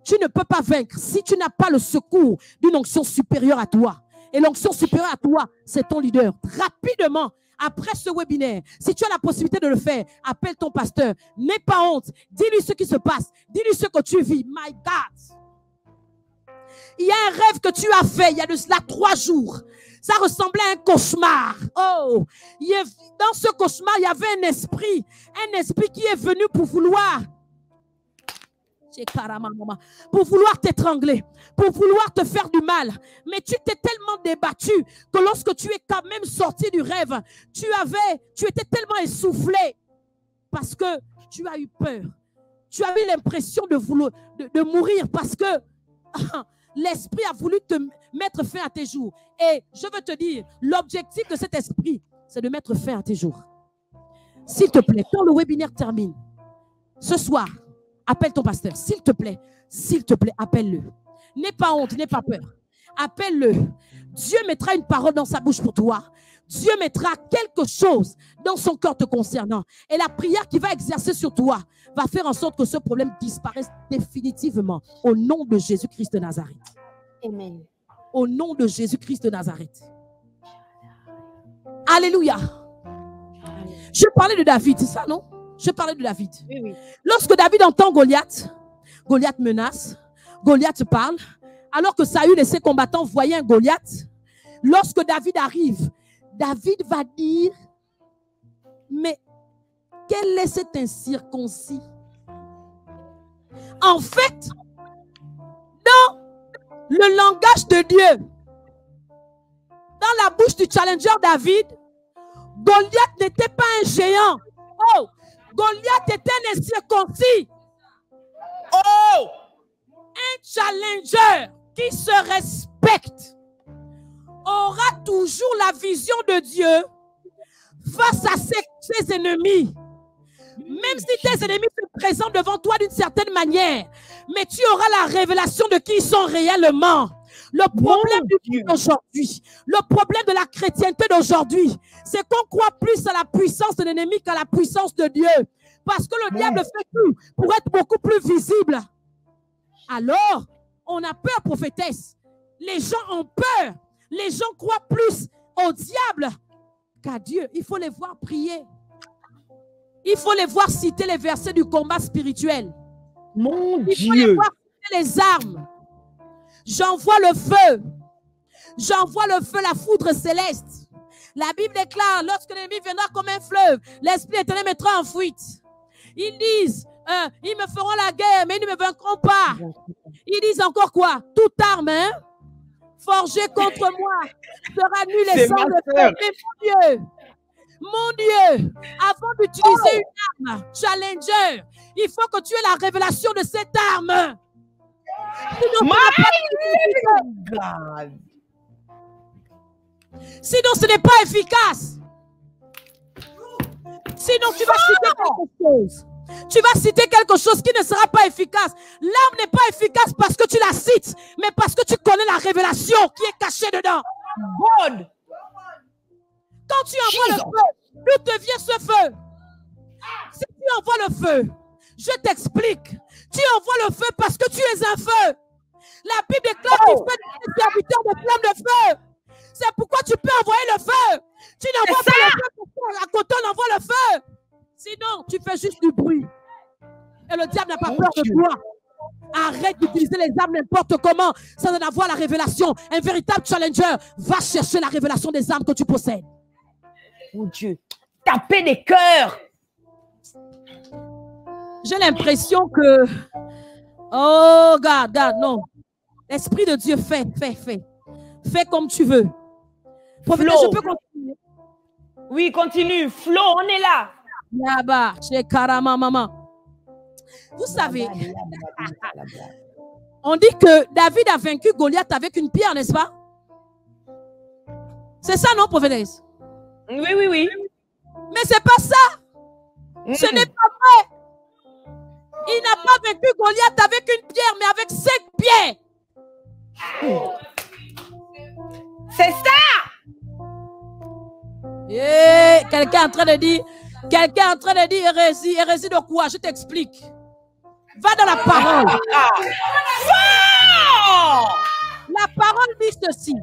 tu ne peux pas vaincre si tu n'as pas le secours d'une onction supérieure à toi. Et l'onction supérieure à toi, c'est ton leader. Rapidement, après ce webinaire, si tu as la possibilité de le faire, appelle ton pasteur. N'aie pas honte. Dis-lui ce qui se passe. Dis-lui ce que tu vis. My God. Il y a un rêve que tu as fait il y a de cela 3 jours. Ça ressemblait à un cauchemar. Oh, dans ce cauchemar, il y avait un esprit qui est venu pour vouloir t'étrangler, pour vouloir te faire du mal. Mais tu t'es tellement débattu que lorsque tu es quand même sorti du rêve, tu étais tellement essoufflé parce que tu as eu peur. Tu as eu l'impression de mourir parce que l'esprit a voulu te mettre fin à tes jours. Et je veux te dire, l'objectif de cet esprit, c'est de mettre fin à tes jours. S'il te plaît, quand le webinaire termine, ce soir, appelle ton pasteur. S'il te plaît, appelle-le. N'aie pas honte, n'aie pas peur. Appelle-le. Dieu mettra une parole dans sa bouche pour toi. Dieu mettra quelque chose dans son cœur te concernant. Et la prière qu'il va exercer sur toi va faire en sorte que ce problème disparaisse définitivement au nom de Jésus-Christ de Nazareth. Amen. Au nom de Jésus-Christ de Nazareth. Alléluia. Je parlais de David, c'est ça, non? Je parlais de David. Oui, oui. Lorsque David entend Goliath, Goliath menace, Goliath parle, alors que Saül et ses combattants voyaient un Goliath, lorsque David arrive, David va dire, mais quel est cet incirconcis? En fait, dans le langage de Dieu, dans la bouche du challenger David, Goliath n'était pas un géant. Oh, Goliath était un incirconcis. Oh, un challenger qui se respecte aura toujours la vision de Dieu face à ses ennemis. Même si tes ennemis se présentent devant toi d'une certaine manière, mais tu auras la révélation de qui ils sont réellement. Le problème d'aujourd'hui, le problème de la chrétienté d'aujourd'hui, c'est qu'on croit plus à la puissance de l'ennemi qu'à la puissance de Dieu. Parce que le diable fait tout pour être beaucoup plus visible. Alors, on a peur, prophétesse. Les gens ont peur. Les gens croient plus au diable qu'à Dieu. Il faut les voir prier. Il faut les voir citer les versets du combat spirituel. Mon Dieu. Il faut les voir citer les armes. J'envoie le feu. J'envoie le feu, la foudre céleste. La Bible déclare, lorsque l'ennemi viendra comme un fleuve, l'Esprit éternel mettra en fuite. Ils disent, ils me feront la guerre, mais ils ne me vaincront pas. Ils disent encore quoi? Toute arme, forgée contre moi sera nulle et sans effet. Mais mon Dieu, avant d'utiliser une arme, challenger, il faut que tu aies la révélation de cette arme. Sinon, ce n'est pas efficace. Sinon, tu vas citer quelque chose. Tu vas citer quelque chose qui ne sera pas efficace. L'arme n'est pas efficace parce que tu la cites, mais parce que tu connais la révélation qui est cachée dedans. God. Quand tu envoies le feu, d'où te vient ce feu? Si tu envoies le feu, je t'explique. Tu envoies le feu parce que tu es un feu. La Bible déclare qu'il fait des serviteurs de flammes de feu. C'est pourquoi tu peux envoyer le feu. Tu n'envoies pas le feu à côté, on envoie le feu. Sinon, tu fais juste du bruit. Et le diable n'a pas peur de toi. Arrête d'utiliser les armes n'importe comment sans en avoir la révélation. Un véritable challenger va chercher la révélation des armes que tu possèdes. Mon Dieu, taper des cœurs. J'ai l'impression que... Oh, God, non. L'Esprit de Dieu fait. Fais comme tu veux. Prophète, je peux continuer? Oui, continue. Flo, on est là. Là-bas, chez Karama, maman. Vous savez, on dit que David a vaincu Goliath avec une pierre, n'est-ce pas? C'est ça, non, prophétesse? Oui. Mais c'est pas ça. Ce n'est pas vrai. Il n'a pas vaincu Goliath avec une pierre, mais avec 5 pierres. C'est ça. Quelqu'un est en train de dire hérésie. Hérésie de quoi? Je t'explique. Va dans la parole. La parole dit ceci.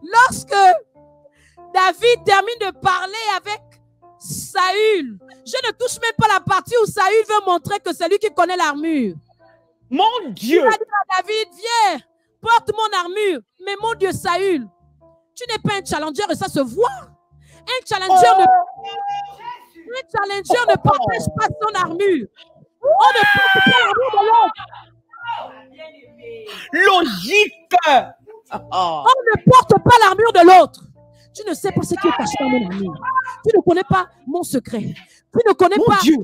Lorsque David termine de parler avec Saül, je ne touche même pas la partie où Saül veut montrer que c'est lui qui connaît l'armure. Mon Dieu. Il a dit à David, viens, porte mon armure. Mais mon Dieu, Saül, tu n'es pas un challenger et ça se voit. Un challenger ne protège pas son armure. On ne porte pas l'armure de l'autre. Logique. On ne porte pas l'armure de l'autre. Tu ne sais pas ce qui est caché dans mon armure. Tu ne connais pas mon secret. Tu ne connais pas ce qui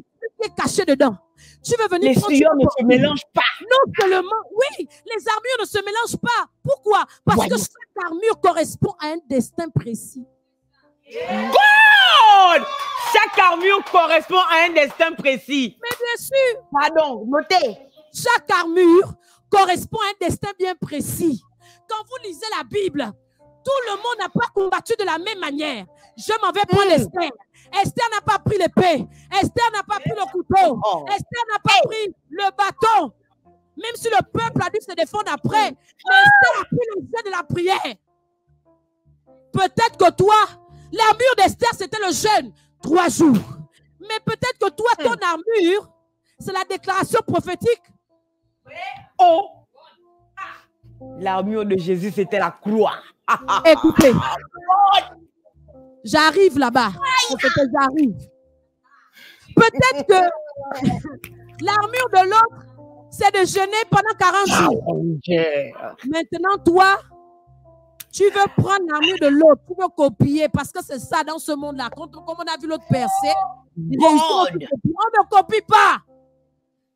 est caché dedans. Tu veux venir prendre... Les sueurs ne se mélangent pas. Non seulement, oui, les armures ne se mélangent pas. Pourquoi? Parce que chaque armure correspond à un destin précis. God! Chaque armure correspond à un destin précis. Mais bien sûr. Pardon, notez. Chaque armure correspond à un destin bien précis. Quand vous lisez la Bible, tout le monde n'a pas combattu de la même manière. Je m'en vais prendre Esther. Esther n'a pas pris l'épée. Esther n'a pas pris le couteau. Esther n'a pas pris le bâton. Même si le peuple a dû se défendre après. Mais Esther a pris le jeu de la prière. Peut-être que toi, l'armure d'Esther, c'était le jeûne. 3 jours. Mais peut-être que toi, ton armure, c'est la déclaration prophétique. Oh! L'armure de Jésus, c'était la croix. Écoutez. J'arrive là-bas. J'arrive. Peut-être que l'armure de l'autre, c'est de jeûner pendant 40 jours. Maintenant, toi, tu veux prendre l'armure de l'autre, tu veux copier, parce que c'est ça dans ce monde-là. Comme on a vu l'autre percer, on ne copie pas.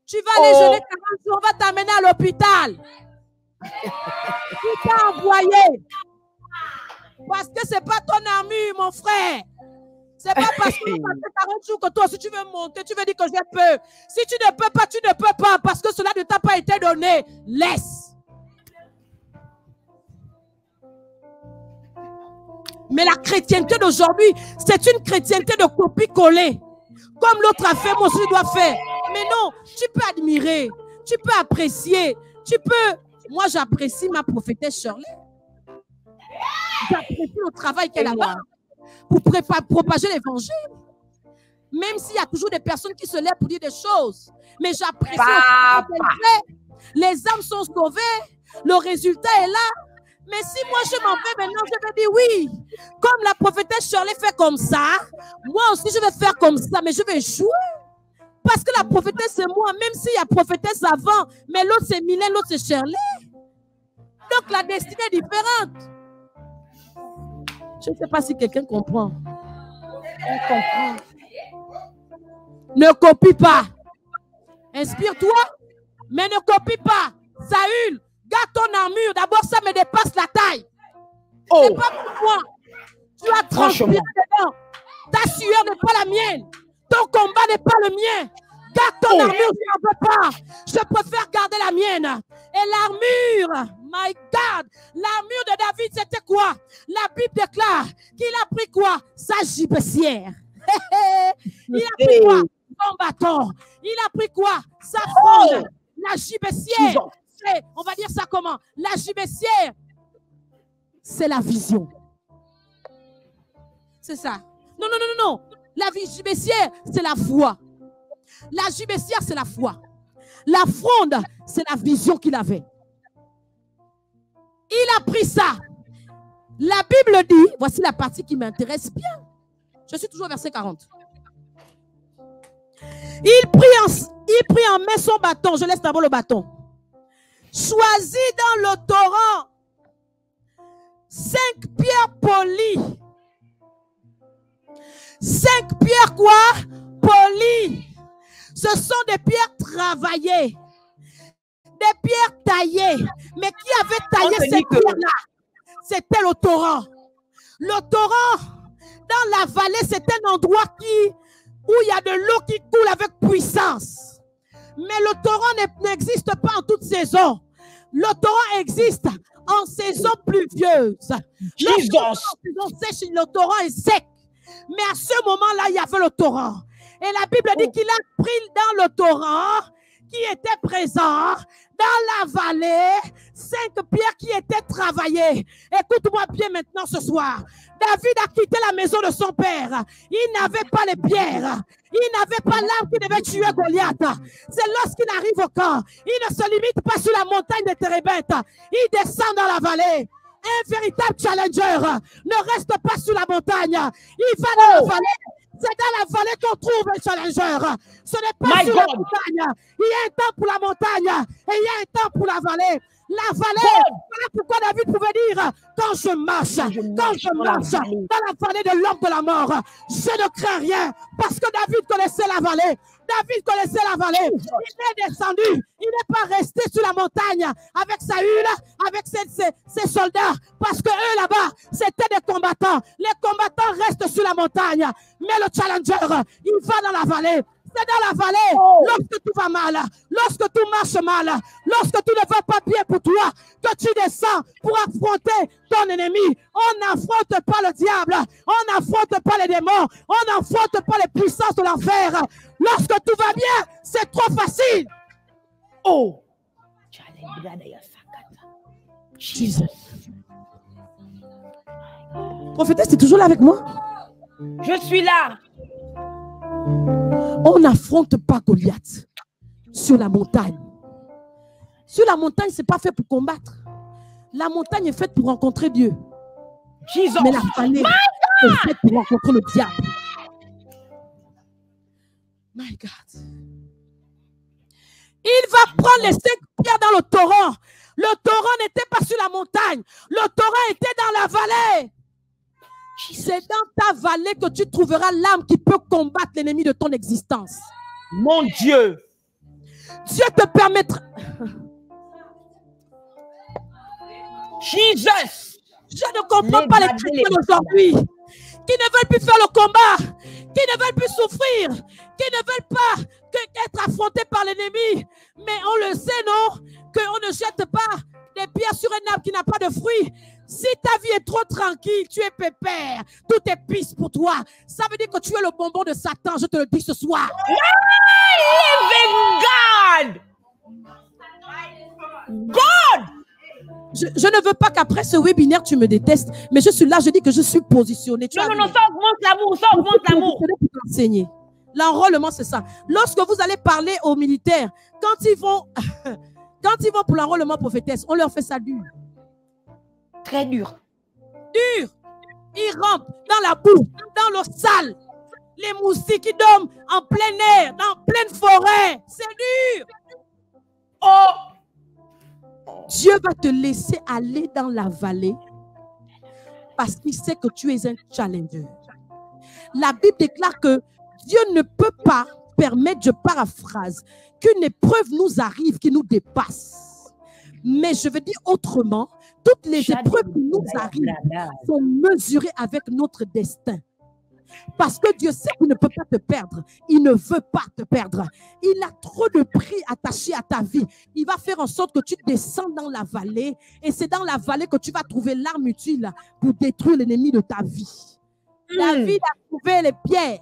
Tu vas aller jeûner 40 jours, on va t'amener à l'hôpital. Tu t'as envoyé. Parce que ce n'est pas ton armure, mon frère. Ce n'est pas parce que tu as 40 jours que toi, si tu veux monter, tu veux dire que j'ai peur. Si tu ne peux pas, tu ne peux pas, parce que cela ne t'a pas été donné. Laisse. Mais la chrétienté d'aujourd'hui, c'est une chrétienté de copie-coller. Comme l'autre a fait, moi aussi je dois faire. Mais non, tu peux admirer, tu peux apprécier, tu peux... Moi, j'apprécie ma prophétesse Shirley. J'apprécie le travail qu'elle a pour propager l'évangile. Même s'il y a toujours des personnes qui se lèvent pour dire des choses. Mais j'apprécie le travail qu'elle fait. Les âmes sont sauvées. Le résultat est là. Mais si moi je m'en vais maintenant, je vais dire oui. Comme la prophétesse Shirley fait comme ça, moi aussi je vais faire comme ça, mais je vais jouer. Parce que la prophétesse c'est moi, même s'il y a prophétesse avant, mais l'autre c'est Mylène, l'autre c'est Shirley. Donc la destinée est différente. Je ne sais pas si quelqu'un comprend. On comprend. Ne copie pas. Inspire-toi, mais ne copie pas. Saül, garde ton armure. D'abord, ça me dépasse la taille. Oh. C'est pas pour moi. Tu as transpiré dedans. Ta sueur n'est pas la mienne. Ton combat n'est pas le mien. Garde ton armure, je n'en veux pas. Je préfère garder la mienne. Et l'armure, my God, l'armure de David, c'était quoi? La Bible déclare qu'il a pris quoi? Sa gibecière. Il a pris quoi? Son bâton. Il a pris quoi? Sa fronde. La gibecière. On va dire ça comment? La gibecière, c'est la vision. C'est ça. Non, non, non, non, non. La gibecière, c'est la foi. La gibecière, c'est la foi. La fronde, c'est la vision qu'il avait. Il a pris ça. La Bible dit, voici la partie qui m'intéresse bien. Je suis toujours au verset 40. Il prit en main son bâton. Je laisse d'abord le bâton. Choisit dans le torrent 5 pierres polies. 5 pierres quoi? Polies. Ce sont des pierres travaillées. Des pierres taillées. Mais qui avait taillé ces pierres-là? C'était le torrent. Le torrent, dans la vallée, c'est un endroit où il y a de l'eau qui coule avec puissance. Mais le torrent n'existe pas en toute saison. Le torrent existe en saison pluvieuse. En saison sèche, le torrent est sec. Mais à ce moment-là, il y avait le torrent. Et la Bible dit qu'il a pris dans le torrent qui était présent dans la vallée 5 pierres qui étaient travaillées. Écoute-moi bien maintenant ce soir. David a quitté la maison de son père. Il n'avait pas les pierres. Il n'avait pas l'arme qui devait tuer Goliath. C'est lorsqu'il arrive au camp. Il ne se limite pas sur la montagne de Térébeth. Il descend dans la vallée. Un véritable challenger ne reste pas sur la montagne. Il va dans la vallée. C'est dans la vallée qu'on trouve un challenger. Ce n'est pas sur la montagne. Il y a un temps pour la montagne et il y a un temps pour la vallée. La vallée, voilà pourquoi David pouvait dire, quand je marche dans la vallée de l'homme de la mort, je ne crains rien, parce que David connaissait la vallée. David connaissait la vallée. Il est descendu. Il n'est pas resté sur la montagne avec Saül, avec ses soldats, parce que eux là-bas, c'était des combattants. Les combattants restent sur la montagne, mais le challenger, il va dans la vallée. C'est dans la vallée, lorsque tout va mal, lorsque tout marche mal, lorsque tout ne va pas bien pour toi, que tu descends pour affronter ton ennemi. On n'affronte pas le diable, on n'affronte pas les démons, on n'affronte pas les puissances de l'enfer. Lorsque tout va bien, c'est trop facile. Oh! Jesus. Prophétesse, tu es toujours là avec moi? Je suis là. On n'affronte pas Goliath sur la montagne. Sur la montagne, ce n'est pas fait pour combattre. La montagne est faite pour rencontrer Dieu. Jesus. Mais la vallée est faite pour rencontrer le diable. My God. Il va prendre les 5 pierres dans le torrent. Le torrent n'était pas sur la montagne. Le torrent était dans la vallée. C'est dans ta vallée que tu trouveras l'âme qui peut combattre l'ennemi de ton existence. Mon Dieu. Dieu te permettra. Jesus. Je ne comprends pas les chrétiens aujourd'hui qui ne veulent plus faire le combat, qui ne veulent plus souffrir, qui ne veulent pas être affrontés par l'ennemi. Mais on le sait, non? Qu'on ne jette pas des pierres sur un arbre qui n'a pas de fruits. Si ta vie est trop tranquille, tu es pépère, tout est pisse pour toi. Ça veut dire que tu es le bonbon de Satan, je te le dis ce soir. Living God! God! Je ne veux pas qu'après ce webinaire, tu me détestes, mais je suis là, je dis que je suis positionné. Non, ça augmente l'amour, ça augmente l'amour. Pour t'enseigner. L'enrôlement, c'est ça. Lorsque vous allez parler aux militaires, quand ils vont pour l'enrôlement prophétesse, on leur fait ça dur. Très dur. Dur. Ils rentrent dans la boue, dans l'eau sale. Les moustiques qui dorment en plein air, dans pleine forêt. C'est dur. Oh! Dieu va te laisser aller dans la vallée parce qu'il sait que tu es un challenger. La Bible déclare que Dieu ne peut pas permettre, je paraphrase, qu'une épreuve nous arrive qui nous dépasse. Mais je veux dire autrement, toutes les épreuves qui nous arrivent sont mesurées avec notre destin. Parce que Dieu sait qu'il ne peut pas te perdre. Il ne veut pas te perdre. Il a trop de prix attachés à ta vie. Il va faire en sorte que tu descends dans la vallée. Et c'est dans la vallée que tu vas trouver l'arme utile pour détruire l'ennemi de ta vie. David a trouvé les pierres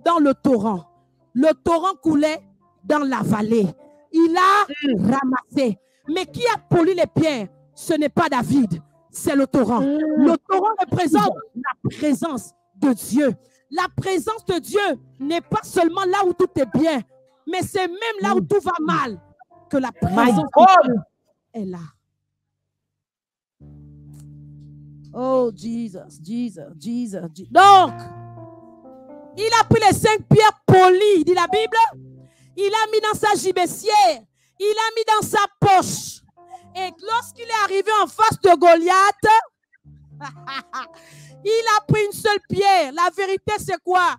dans le torrent. Le torrent coulait dans la vallée. Il a ramassé. Mais qui a poli les pierres? Ce n'est pas David, c'est le torrent. Le torrent représente la présence de Dieu. La présence de Dieu n'est pas seulement là où tout est bien, mais c'est même là où tout va mal que la présence de Dieu est là. Oh, Jesus, Jesus, Jesus, Jesus. Donc, il a pris les 5 pierres polies, dit la Bible. Il a mis dans sa gibecière. Il a mis dans sa poche. Et lorsqu'il est arrivé en face de Goliath, il a pris une seule pierre. La vérité, c'est quoi?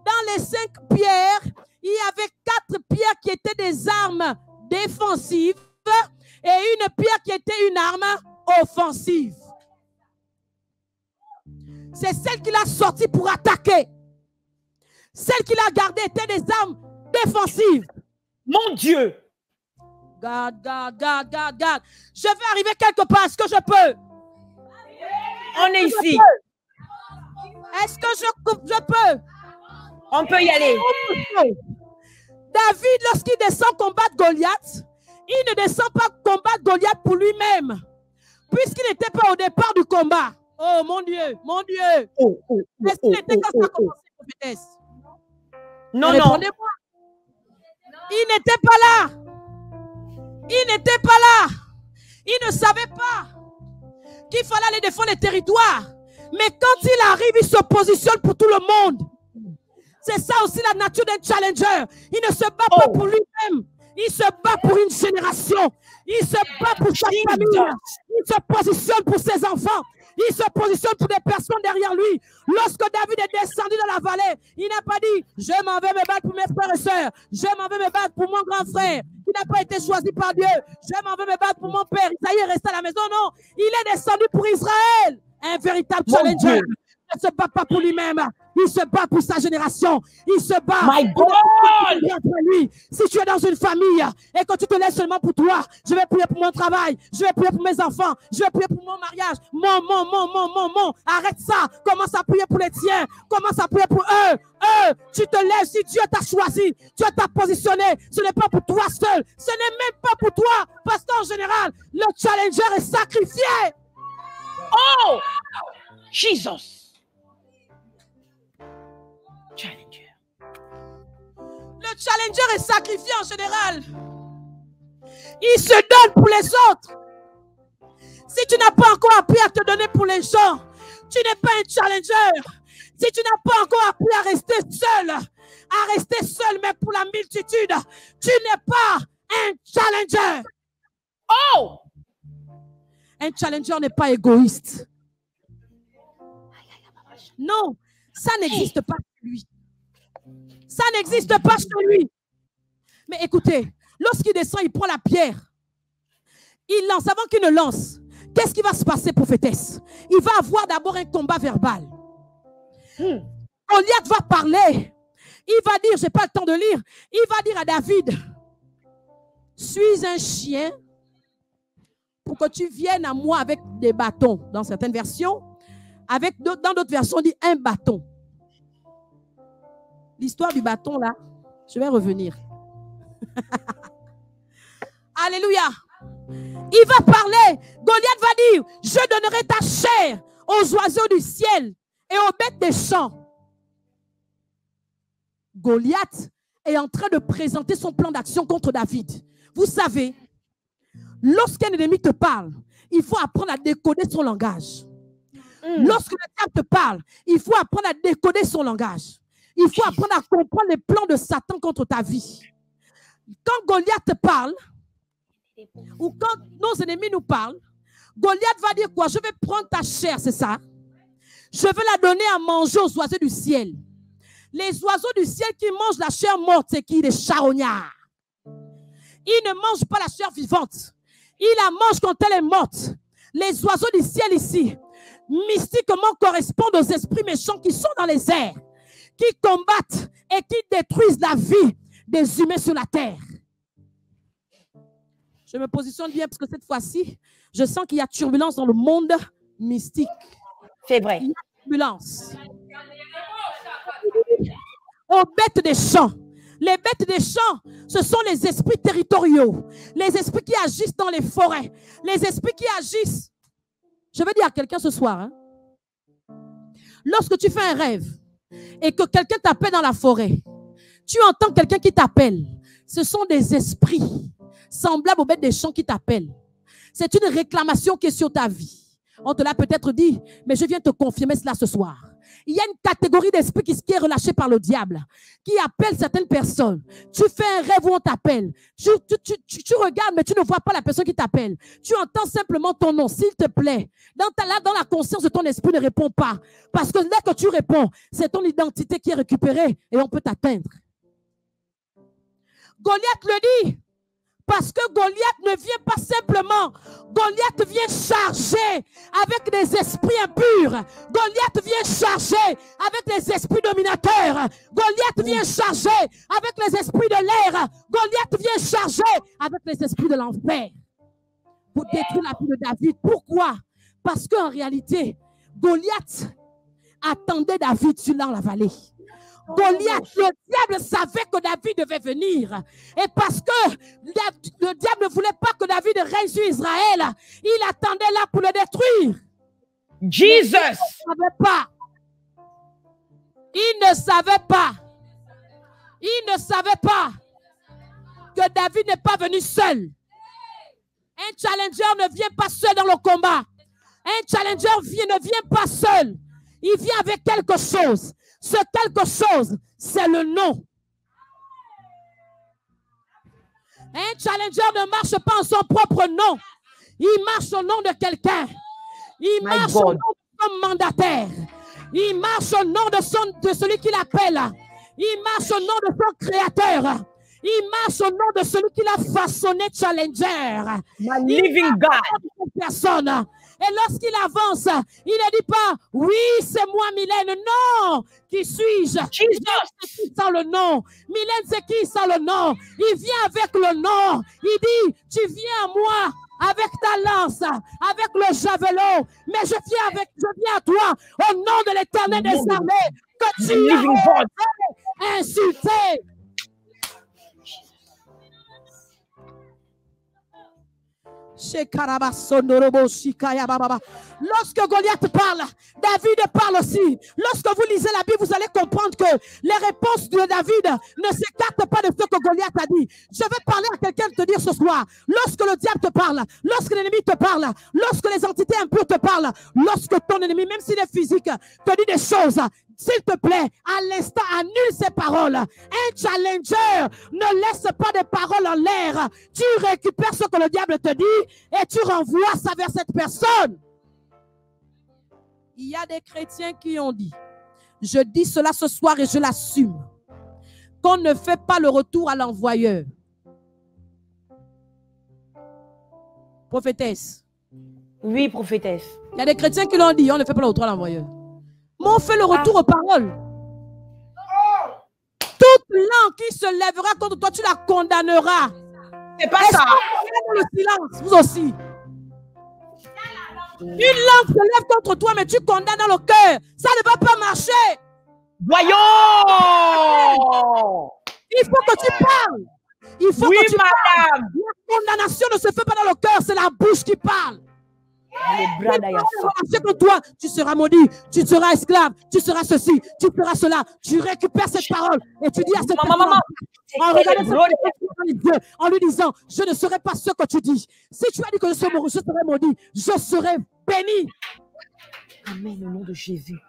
Dans les 5 pierres, il y avait 4 pierres qui étaient des armes défensives et une pierre qui était une arme offensive. C'est celle qu'il a sortie pour attaquer. Celle qu'il a gardée était des armes défensives. Mon Dieu! God. Je vais arriver quelque part. Est-ce que je peux? On est ici. Est-ce que je peux? On peut y aller. David, lorsqu'il descend combattre Goliath, Il ne descend pas combattre Goliath pour lui-même, puisqu'il n'était pas au départ du combat. Oh mon Dieu, mon Dieu. Est-ce qu'il était quand ça a commencé, prophétesse? Non, non. Répondez-moi. Il n'était pas là. Il n'était pas là. Il ne savait pas qu'il fallait aller défendre les territoires. Mais quand il arrive, il se positionne pour tout le monde. C'est ça aussi la nature d'un challenger. Il ne se bat pas pour lui-même. Il se bat pour une génération. Il se bat pour sa famille. Il se positionne pour ses enfants. Il se positionne pour des personnes derrière lui. Lorsque David est descendu dans la vallée, il n'a pas dit « Je m'en vais me battre pour mes frères et sœurs. Je m'en vais me battre pour mon grand frère. » Il n'a pas été choisi par Dieu. « Je m'en vais me battre pour mon père. » Isaïe est resté à la maison. Non, il est descendu pour Israël. Un véritable challenger. Il ne se bat pas pour lui-même. Il se bat pour sa génération. Il se bat pour lui. Si tu es dans une famille et que tu te laisses seulement pour toi, je vais prier pour mon travail, je vais prier pour mes enfants, je vais prier pour mon mariage. Arrête ça. Commence à prier pour les tiens. Commence à prier pour eux. Tu te lèves si Dieu t'a choisi. Dieu t'a positionné. Ce n'est pas pour toi seul. Ce n'est même pas pour toi. Parce qu'en général, le challenger est sacrifié. Oh! Jesus! Challenger. Le challenger est sacrifié en général. Il se donne pour les autres. Si tu n'as pas encore appris à te donner pour les gens, tu n'es pas un challenger. Si tu n'as pas encore appris à rester seul, mais pour la multitude, tu n'es pas un challenger. Oh! Un challenger n'est pas égoïste. Non, ça n'existe pas chez lui. Ça n'existe pas chez lui. Mais écoutez, lorsqu'il descend, il prend la pierre. Il lance. Avant qu'il ne lance, qu'est-ce qui va se passer, prophétesse? Il va avoir d'abord un combat verbal. Goliath va parler. Il va dire, je n'ai pas le temps de lire, il va dire à David, suis un chien pour que tu viennes à moi avec des bâtons. Dans certaines versions, dans d'autres versions, on dit un bâton. L'histoire du bâton, là, je vais revenir. Alléluia. Il va parler. Goliath va dire, je donnerai ta chair aux oiseaux du ciel et aux bêtes des champs. Goliath est en train de présenter son plan d'action contre David. Vous savez, lorsqu'un ennemi te parle, il faut apprendre à décoder son langage. Lorsque le diable te parle, il faut apprendre à décoder son langage. Il faut apprendre à comprendre les plans de Satan contre ta vie. Quand Goliath te parle, ou quand nos ennemis nous parlent, Goliath va dire quoi? Je vais prendre ta chair, c'est ça. Je vais la donner à manger aux oiseaux du ciel. Les oiseaux du ciel qui mangent la chair morte, c'est qui? Les charognards. Ils ne mangent pas la chair vivante. Ils la mangent quand elle est morte. Les oiseaux du ciel ici, mystiquement correspondent aux esprits méchants qui sont dans les airs, qui combattent et qui détruisent la vie des humains sur la terre. Je me positionne bien parce que cette fois-ci, je sens qu'il y a turbulence dans le monde mystique. C'est vrai. Il y a turbulence. Aux bêtes des champs. Les bêtes des champs, ce sont les esprits territoriaux. Les esprits qui agissent dans les forêts. Les esprits qui agissent. Je veux dire à quelqu'un ce soir, hein, lorsque tu fais un rêve et que quelqu'un t'appelle dans la forêt, tu entends quelqu'un qui t'appelle. Ce sont des esprits semblables aux bêtes des champs qui t'appellent. C'est une réclamation qui est sur ta vie. On te l'a peut-être dit, mais je viens te confirmer cela ce soir. Il y a une catégorie d'esprits qui est relâchée par le diable, qui appelle certaines personnes. Tu fais un rêve où on t'appelle. Tu regardes, mais tu ne vois pas la personne qui t'appelle. Tu entends simplement ton nom, s'il te plaît. Dans la conscience de ton esprit, ne réponds pas. Parce que dès que tu réponds, c'est ton identité qui est récupérée et on peut t'atteindre. Goliath le dit. Parce que Goliath ne vient pas simplement. Goliath vient charger avec des esprits impurs. Goliath vient charger avec les esprits dominateurs. Goliath vient charger avec les esprits de l'air. Goliath vient charger avec les esprits de l'enfer. Pour détruire la vie de David. Pourquoi? Parce qu'en réalité, Goliath attendait David sur la vallée. Goliath, le diable savait que David devait venir. Et parce que le diable ne voulait pas que David règne sur Israël, il attendait là pour le détruire. Jesus. Il ne savait pas. Il ne savait pas que David n'est pas venu seul. Un challenger ne vient pas seul dans le combat. Un challenger ne vient pas seul. Il vient avec quelque chose. Ce quelque chose, c'est le nom. Un challenger ne marche pas en son propre nom. Il marche au nom de quelqu'un. Il marche au nom de son mandataire. Il marche au nom de celui qui l'appelle. Il marche au nom de son créateur. Il marche au nom de celui qui l'a façonné challenger. My living God. Personne. Et lorsqu'il avance, il ne dit pas, oui, c'est moi, Mylène. Non, qui suis-je? C'est qui sans le nom? Mylène, c'est qui sans le nom? Il vient avec le nom. Il dit, tu viens à moi avec ta lance, avec le javelot. Mais je viens à toi au nom de l'Éternel des armées que tu as insulté. Lorsque Goliath parle, David parle aussi. Lorsque vous lisez la Bible, vous allez comprendre que les réponses de David ne s'écartent pas de ce que Goliath a dit. Je vais parler à quelqu'un de te dire ce soir, lorsque le diable te parle, lorsque l'ennemi te parle, lorsque les entités impures te parlent, lorsque ton ennemi, même s'il est physique, te dit des choses, s'il te plaît, à l'instant, annule ces paroles. Un challenger ne laisse pas de paroles en l'air. Tu récupères ce que le diable te dit et tu renvoies ça vers cette personne. Il y a des chrétiens qui ont dit, je dis cela ce soir et je l'assume, qu'on ne fait pas le retour à l'envoyeur. Prophétesse. Oui, prophétesse. Il y a des chrétiens qui l'ont dit, on ne fait pas le retour à l'envoyeur. Mais on fait le retour aux paroles. Toute langue qui se lèvera contre toi, tu la condamneras. C'est pas ça. Dans le silence, vous aussi. Une langue se lève contre toi, mais tu condamnes dans le cœur. Ça ne va pas marcher. Voyons. Il faut que tu parles. Il faut que tu parles. La condamnation ne se fait pas dans le cœur, c'est la bouche qui parle. C'est que toi, tu seras maudit, tu seras esclave, tu seras ceci, tu feras cela. Tu récupères cette parole et tu dis à cette personne, en lui disant, je ne serai pas ce que tu dis. Si tu as dit que je serai maudit, je serai béni. Amen, au nom de Jésus.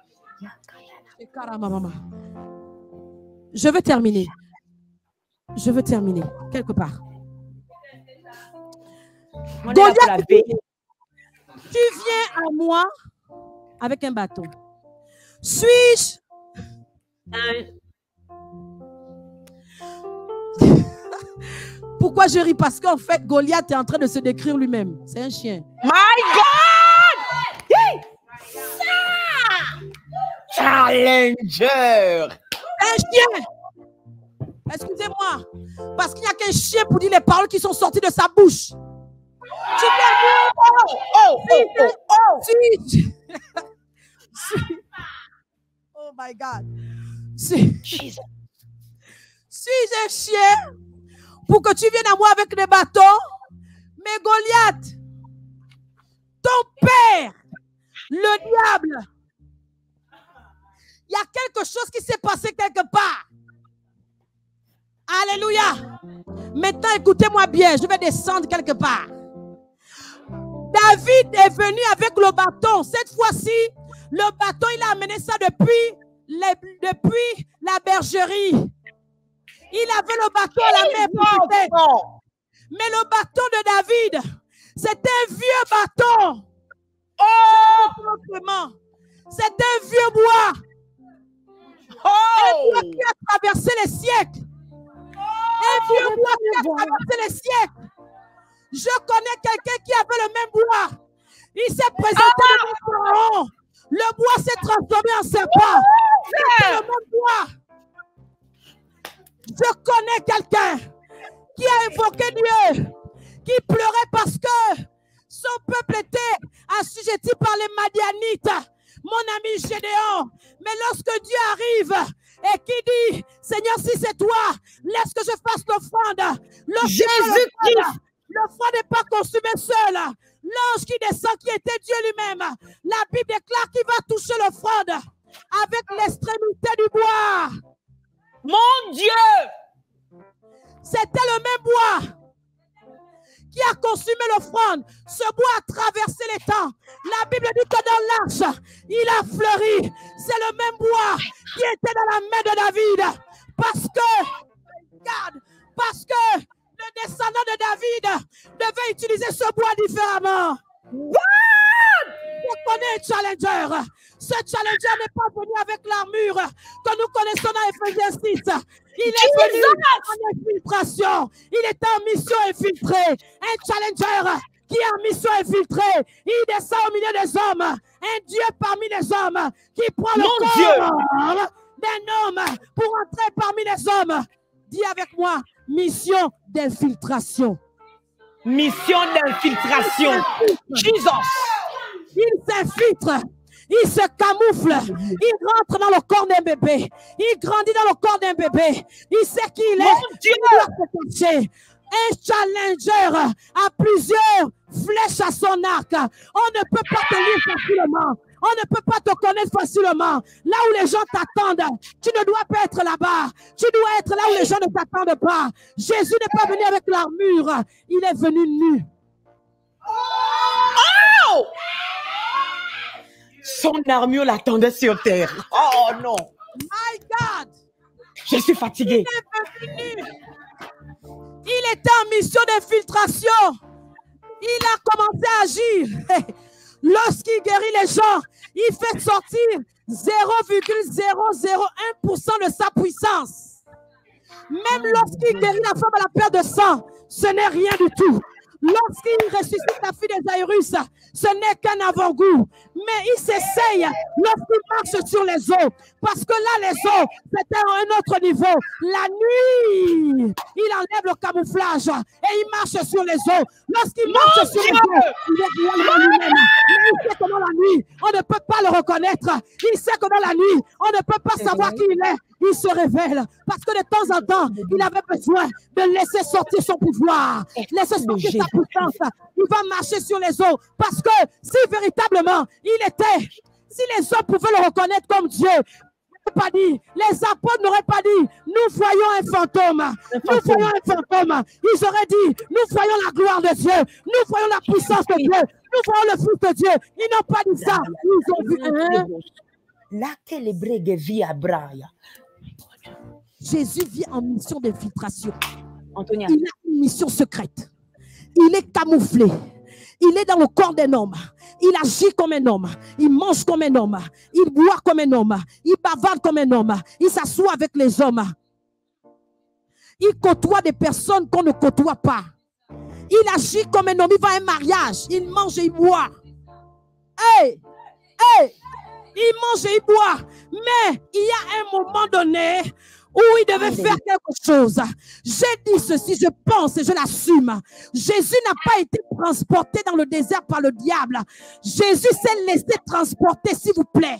Je veux terminer. Je veux terminer quelque part. Goliath, tu viens à moi avec un bâton. Suis-je? Pourquoi je ris? Parce qu'en fait, Goliath est en train de se décrire lui-même. C'est un chien. My God! Challenger! Un chien! Excusez-moi. Parce qu'il n'y a qu'un chien pour dire les paroles qui sont sorties de sa bouche. Tu oh my God. Suis-je un chien pour que tu viennes à moi avec des bâtons? Mais Goliath, ton père, le diable, il y a quelque chose qui s'est passé quelque part. Alléluia. Maintenant, écoutez-moi bien, je vais descendre quelque part. David est venu avec le bâton. Cette fois-ci, le bâton, il a amené ça depuis la bergerie. Il avait le bâton à la main. Mais le bâton de David, c'était un vieux bâton. C'est un vieux bois. Un bois qui a traversé les siècles. Un vieux bois qui a traversé les siècles. Je connais quelqu'un qui avait le même bois. Il s'est présenté devant Pharaon. Le bois s'est transformé en serpent. C'était le même bois. Je connais quelqu'un qui a invoqué Dieu, qui pleurait parce que son peuple était assujetti par les Madianites. mon ami Gédéon. Mais lorsque Dieu arrive et qui dit, Seigneur, si c'est toi, laisse que je fasse l'offrande. Jésus-Christ. L'offrande n'est pas consumée seule. L'ange qui descend, qui était Dieu lui-même, la Bible déclare qu'il va toucher l'offrande avec l'extrémité du bois. Mon Dieu. C'était le même bois qui a consumé l'offrande. Ce bois a traversé les temps. La Bible dit que dans l'arche, il a fleuri. C'est le même bois qui était dans la main de David. Parce que le descendant de David devait utiliser ce bois différemment. Je connais un challenger. Ce challenger n'est pas venu avec l'armure que nous connaissons dans Éphésiens 6. Il est venu en infiltration. Il est en mission infiltrée. Un challenger qui est en mission infiltrée. Il descend au milieu des hommes. Un Dieu parmi les hommes qui prend le corps d'un homme pour entrer parmi les hommes. Dis avec moi, mission d'infiltration. Mission d'infiltration. Jesus. Il s'infiltre. Il se camoufle. Il rentre dans le corps d'un bébé. Il grandit dans le corps d'un bébé. Il sait qui il est. Mon Dieu. Il doit se cacher. Un challenger a plusieurs flèches à son arc. On ne peut pas te lire facilement. On ne peut pas te connaître facilement. Là où les gens t'attendent, tu ne dois pas être là-bas. Tu dois être là où les gens ne t'attendent pas. Jésus n'est pas venu avec l'armure. Il est venu nu. Oh! Son armure l'attendait sur terre. Oh non. My God. Je suis fatigué. Il est venu nu. Il était en mission d'infiltration. Il a commencé à agir. Lorsqu'il guérit les gens, il fait sortir 0,001% de sa puissance. Même lorsqu'il guérit la femme à la perte de sang, ce n'est rien du tout. Lorsqu'il ressuscite la fille des Jairus, ce n'est qu'un avant-goût. Mais il s'essaye lorsqu'il marche sur les eaux. Parce que là, les eaux, c'était à un autre niveau. La nuit, il enlève le camouflage et il marche sur les eaux. Lorsqu'il marche sur les eaux, il est réellement lui-même. Mais il sait que dans la nuit, on ne peut pas le reconnaître. Il sait que dans la nuit, on ne peut pas savoir qui il est. Il se révèle parce que de temps en temps, il avait besoin de laisser sortir son pouvoir, laisser sortir sa puissance. Il va marcher sur les eaux parce que si véritablement il était, si les hommes pouvaient le reconnaître comme Dieu, pas dit, les apôtres n'auraient pas dit, nous voyons un fantôme, nous voyons un fantôme. Ils auraient dit, nous voyons la gloire de Dieu, nous voyons la puissance de Dieu, nous voyons le Fils de Dieu. Ils n'ont pas dit ça. Ils ont vu Jésus vient en mission d'infiltration. Antonia. Il a une mission secrète. Il est camouflé. Il est dans le corps d'un homme. Il agit comme un homme. Il mange comme un homme. Il boit comme un homme. Il bavarde comme un homme. Il s'assoit avec les hommes. Il côtoie des personnes qu'on ne côtoie pas. Il agit comme un homme. Il va à un mariage. Il mange et il boit. Hey! Hey! Il mange et il boit. Mais il y a un moment donné où il devait faire quelque chose. J'ai dit ceci, je pense et je l'assume. Jésus n'a pas été transporté dans le désert par le diable. Jésus s'est laissé transporter, s'il vous plaît.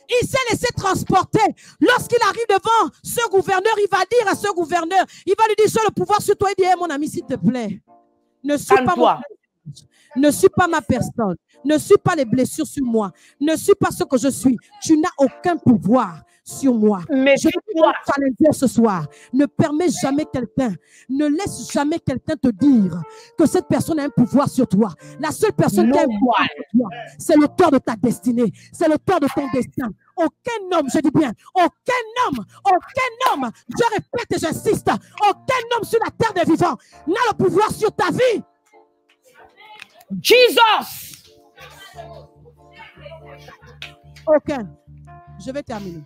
Il s'est laissé transporter. Lorsqu'il arrive devant ce gouverneur, il va dire à ce gouverneur, il va lui dire, j'ai le pouvoir sur toi. Il dit, hey, mon ami, s'il te plaît, ne suis pas mon... Ne suis pas ma personne. Ne suis pas les blessures sur moi. Ne suis pas ce que je suis. Tu n'as aucun pouvoir sur moi. Mais je vais te challenger ce soir. Ne permets jamais quelqu'un, ne laisse jamais quelqu'un te dire que cette personne a un pouvoir sur toi. La seule personne qui a un pouvoir sur toi, c'est l'auteur de ta destinée. C'est l'auteur de ton destin. Aucun homme, je dis bien, aucun homme, je répète et j'insiste, aucun homme sur la terre des vivants n'a le pouvoir sur ta vie. Jesus! Ok, je vais terminer.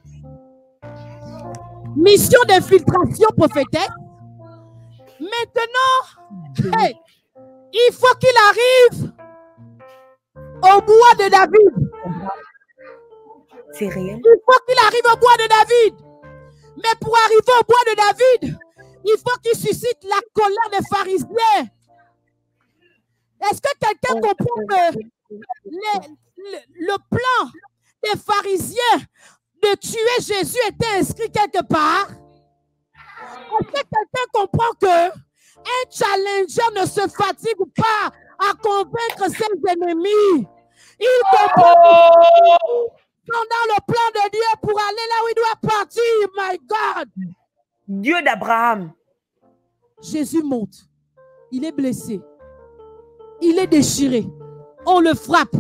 Mission d'infiltration prophétique. Maintenant, hey, il faut qu'il arrive au bois de David. C'est réel. Il faut qu'il arrive au bois de David. Mais pour arriver au bois de David, il faut qu'il suscite la colère des pharisiens. Est-ce que quelqu'un comprend que le plan des pharisiens de tuer Jésus était inscrit quelque part? Est-ce que quelqu'un comprend que un challenger ne se fatigue pas à convaincre ses ennemis? Il comprend pendant le plan de Dieu pour aller là où il doit partir. My God! Dieu d'Abraham. Jésus monte. Il est blessé. Il est déchiré. On le frappe.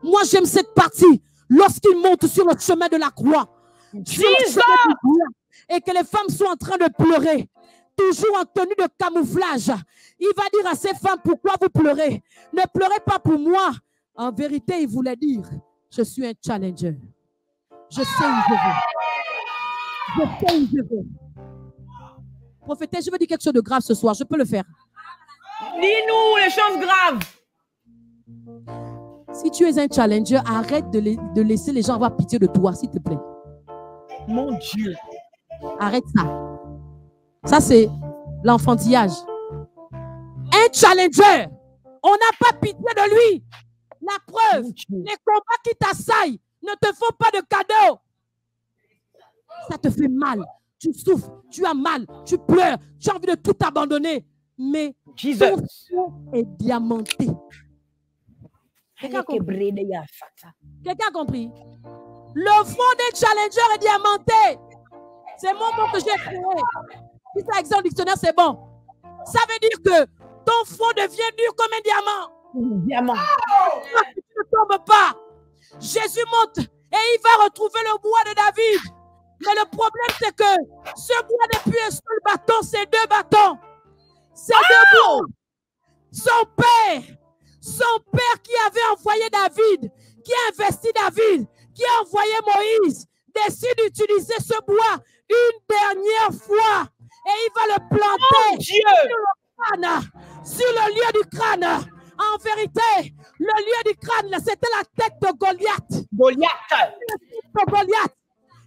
Moi, j'aime cette partie. Lorsqu'il monte sur le chemin de la croix. Et que les femmes sont en train de pleurer. Toujours en tenue de camouflage. Il va dire à ces femmes, pourquoi vous pleurez? Ne pleurez pas pour moi. En vérité, il voulait dire, je suis un challenger. Je sais où je vais. Je sais où je vais. Prophétesse, je veux dire quelque chose de grave ce soir. Je peux le faire. Dis-nous les choses graves. Si tu es un challenger, arrête de laisser les gens avoir pitié de toi, s'il te plaît. Mon Dieu. Arrête ça. Ça, c'est l'enfantillage. Un challenger, on n'a pas pitié de lui. La preuve, les combats qui t'assaillent ne te font pas de cadeaux. Ça te fait mal. Tu souffres, tu as mal, tu pleures, tu as envie de tout abandonner. Mais ton front est diamanté. Quelqu'un a compris? Quelqu'un a compris? Le front des challengers est diamanté. C'est mon mot que j'ai créé. Si ça existe en dictionnaire, c'est bon. Ça veut dire que ton front devient dur comme un diamant. Diamant. Tu ne tombes pas. Jésus monte et il va retrouver le bois de David. Mais le problème, c'est que ce bois n'est plus un seul bâton, c'est deux bâtons. C'est deux bois. Son père qui avait envoyé David, qui a investi David, qui a envoyé Moïse, décide d'utiliser ce bois une dernière fois. Et il va le planter sur le lieu du crâne. En vérité, le lieu du crâne, c'était la tête de Goliath. Goliath.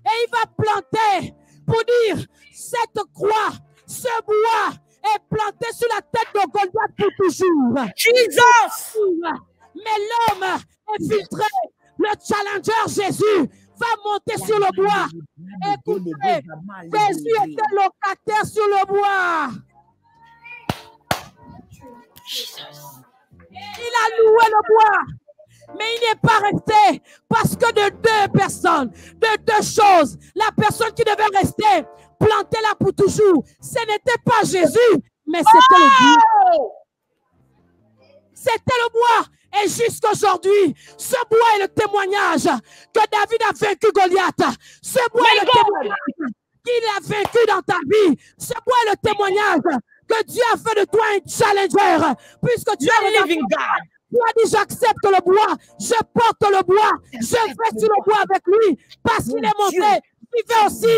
Et il va planter pour dire, cette croix, ce bois est planté sur la tête de Goliath pour toujours. Jesus! Mais l'homme infiltré, le challenger Jésus, va monter sur le bois. Écoutez, Jésus était locataire sur le bois. Il a loué le bois. Mais il n'est pas resté parce que de deux personnes, de deux choses, la personne qui devait rester, planter là pour toujours, ce n'était pas Jésus, mais c'était le bois. C'était le bois. Et jusqu'aujourd'hui, ce bois est le témoignage que David a vaincu Goliath. Ce bois est le témoignage qu'il a vaincu dans ta vie. Ce bois est le témoignage que Dieu a fait de toi un challenger. Puisque tu es living God. Tu as dit, j'accepte le bois, je porte le bois, je vais sur le bois avec lui, parce qu'il est monté, il fait aussi.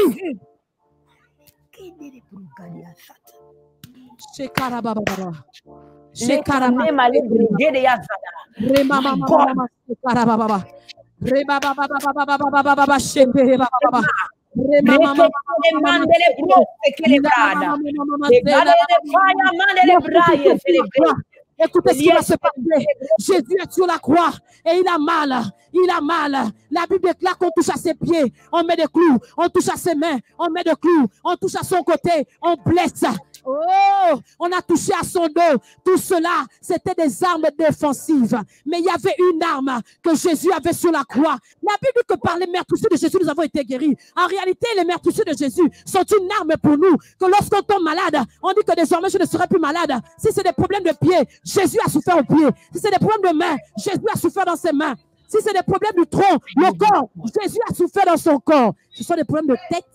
Écoutez ce qui va se passer. Jésus est sur la croix et il a mal. Il a mal. La Bible déclare qu'on touche à ses pieds, on met des clous. On touche à ses mains, on met des clous. On touche à son côté, on blesse. Oh, on a touché à son dos. Tout cela, c'était des armes défensives. Mais il y avait une arme que Jésus avait sur la croix. La Bible dit que par les meurtrissures de Jésus, nous avons été guéris. En réalité, les meurtrissures de Jésus sont une arme pour nous. Que lorsqu'on tombe malade, on dit que désormais je ne serai plus malade. Si c'est des problèmes de pied, Jésus a souffert aux pieds. Si c'est des problèmes de main, Jésus a souffert dans ses mains. Si c'est des problèmes du tronc, le corps, Jésus a souffert dans son corps. Ce sont des problèmes de tête.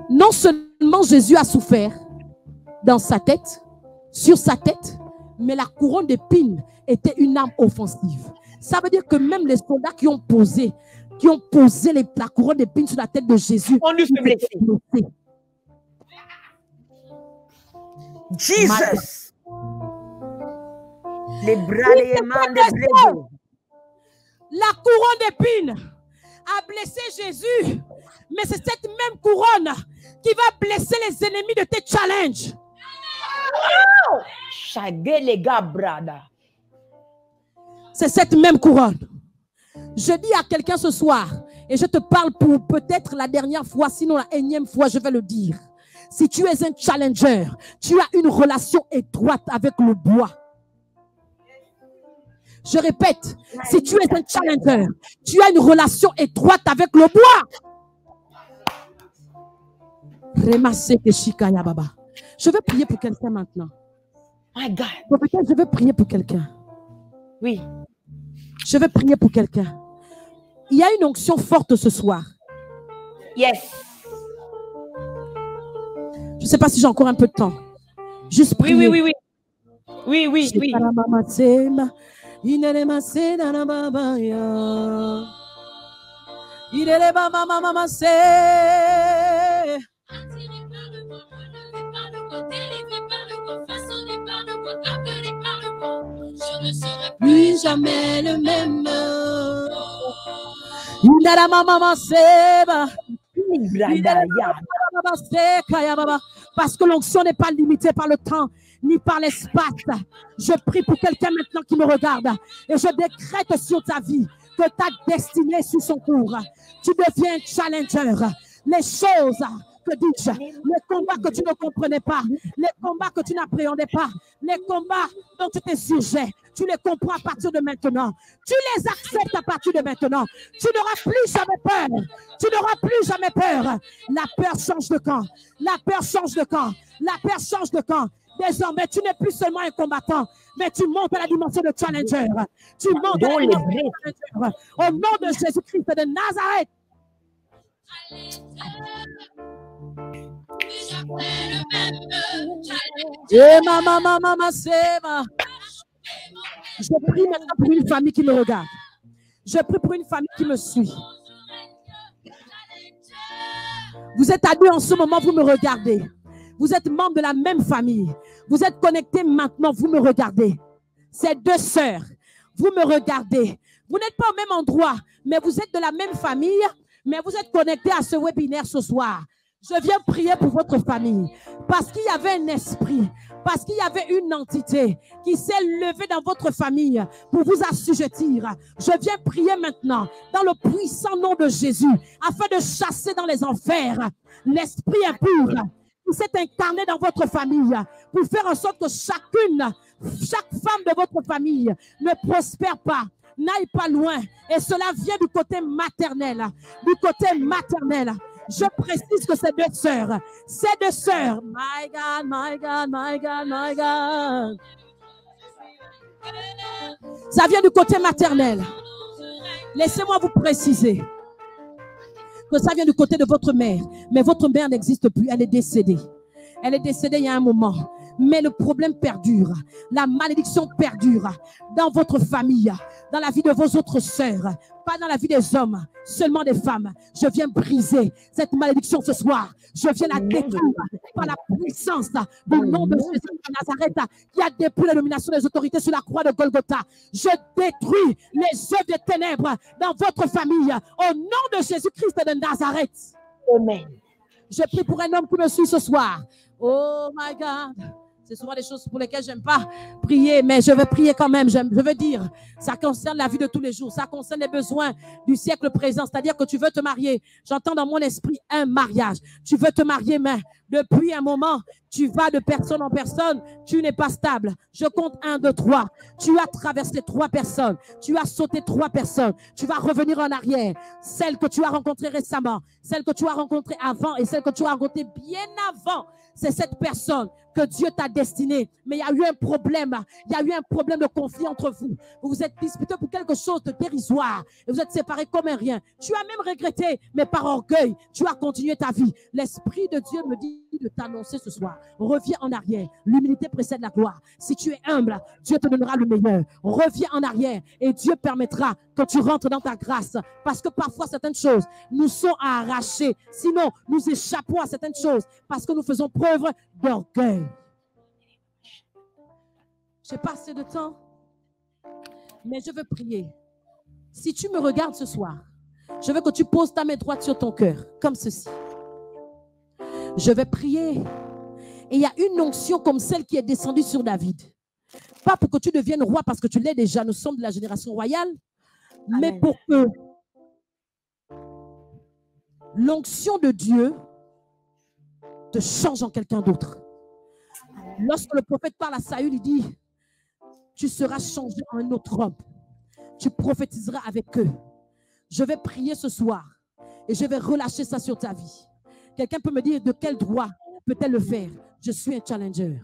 Non seulement Jésus a souffert dans sa tête, sur sa tête, mais la couronne d'épines était une arme offensive. Ça veut dire que même les soldats qui ont posé la couronne d'épines sur la tête de Jésus, on lui fait blesser. Jesus! Les bras, les mains, les blessés. La couronne d'épines a blessé Jésus, mais c'est cette même couronne qui va blesser les ennemis de tes challenges. C'est cette même couronne. Je dis à quelqu'un ce soir, et je te parle pour peut-être la dernière fois, sinon la énième fois, je vais le dire. Si tu es un challenger, tu as une relation étroite avec le bois. Je répète, si tu es un challenger, tu as une relation étroite avec le bois. Je veux prier pour quelqu'un maintenant. My God. Je veux prier pour quelqu'un. Oui. Je veux prier pour quelqu'un. Il y a une onction forte ce soir. Yes. Je ne sais pas si j'ai encore un peu de temps. Juste prier. Oui. Oui. Je ne serai plus jamais le même. Parce que l'onction n'est pas limitée par le temps ni par l'espace. Je prie pour quelqu'un maintenant qui me regarde et je décrète sur ta vie que ta destinée suit son cours. Tu deviens challenger. Les choses, que dis-je, les combats que tu ne comprenais pas, les combats que tu n'appréhendais pas, les combats dont tu étais sujet, tu les comprends à partir de maintenant. Tu les acceptes à partir de maintenant. Tu n'auras plus jamais peur. Tu n'auras plus jamais peur. La peur change de camp. La peur change de camp. La peur change de camp. Désormais, tu n'es plus seulement un combattant, mais tu montes à la dimension de challenger. Tu montes à la dimension de challenger. Au nom de Jésus-Christ de Nazareth. Je prie maintenant pour une famille qui me regarde. Je prie pour une famille qui me suit. Vous êtes à deux en ce moment, vous me regardez. Vous êtes membres de la même famille. Vous êtes connectés maintenant, vous me regardez. C'est deux sœurs. Vous me regardez. Vous n'êtes pas au même endroit, mais vous êtes de la même famille, mais vous êtes connectés à ce webinaire ce soir. Je viens prier pour votre famille parce qu'il y avait un esprit, parce qu'il y avait une entité qui s'est levée dans votre famille pour vous assujettir. Je viens prier maintenant dans le puissant nom de Jésus afin de chasser dans les enfers l'esprit impur qui s'est incarné dans votre famille pour faire en sorte que chaque femme de votre famille ne prospère pas, n'aille pas loin. Et cela vient du côté maternel. Du côté maternel. Je précise que c'est deux sœurs. C'est deux sœurs. My God, my God, my God, my God. Ça vient du côté maternel. Laissez-moi vous préciser que ça vient du côté de votre mère. Mais votre mère n'existe plus. Elle est décédée. Elle est décédée il y a un moment. Mais le problème perdure. La malédiction perdure dans votre famille, dans la vie de vos autres sœurs, pas dans la vie des hommes, seulement des femmes. Je viens briser cette malédiction ce soir. Je viens la détruire par la puissance du nom de Jésus de Nazareth qui a dépouillé la domination des autorités sur la croix de Golgotha. Je détruis les œuvres des ténèbres dans votre famille au nom de Jésus-Christ de Nazareth. Amen. Je prie pour un homme qui me suit ce soir. Oh my God. C'est souvent des choses pour lesquelles je n'aime pas prier, mais je veux prier quand même. Je veux dire, ça concerne la vie de tous les jours. Ça concerne les besoins du siècle présent. C'est-à-dire que tu veux te marier. J'entends dans mon esprit un mariage. Tu veux te marier, mais depuis un moment, tu vas de personne en personne. Tu n'es pas stable. Je compte 1, 2, 3. Tu as traversé 3 personnes. Tu as sauté 3 personnes. Tu vas revenir en arrière. Celle que tu as rencontrée récemment, celle que tu as rencontrée avant et celle que tu as rencontrée bien avant. C'est cette personne que Dieu t'a destinée. Mais il y a eu un problème. Il y a eu un problème de conflit entre vous. Vous vous êtes disputés pour quelque chose de dérisoire. Et vous êtes séparés comme un rien. Tu as même regretté, mais par orgueil, tu as continué ta vie. L'Esprit de Dieu me dit de t'annoncer ce soir. Reviens en arrière. L'humilité précède la gloire. Si tu es humble, Dieu te donnera le meilleur. Reviens en arrière et Dieu permettra que tu rentres dans ta grâce. Parce que parfois, certaines choses nous sont à arracher. Sinon, nous échappons à certaines choses parce que nous faisons preuve d'orgueil. J'ai pas assez de temps, mais je veux prier. Si tu me regardes ce soir, je veux que tu poses ta main droite sur ton cœur, comme ceci. Je vais prier. Et il y a une onction comme celle qui est descendue sur David. pas pour que tu deviennes roi parce que tu l'es déjà, nous sommes de la génération royale, mais Amen. pour que l'onction de Dieu te change en quelqu'un d'autre. Lorsque le prophète parle à Saül, il dit, tu seras changé en un autre homme. Tu prophétiseras avec eux. Je vais prier ce soir et je vais relâcher ça sur ta vie. Quelqu'un peut me dire de quel droit peut-elle le faire? Je suis un challenger.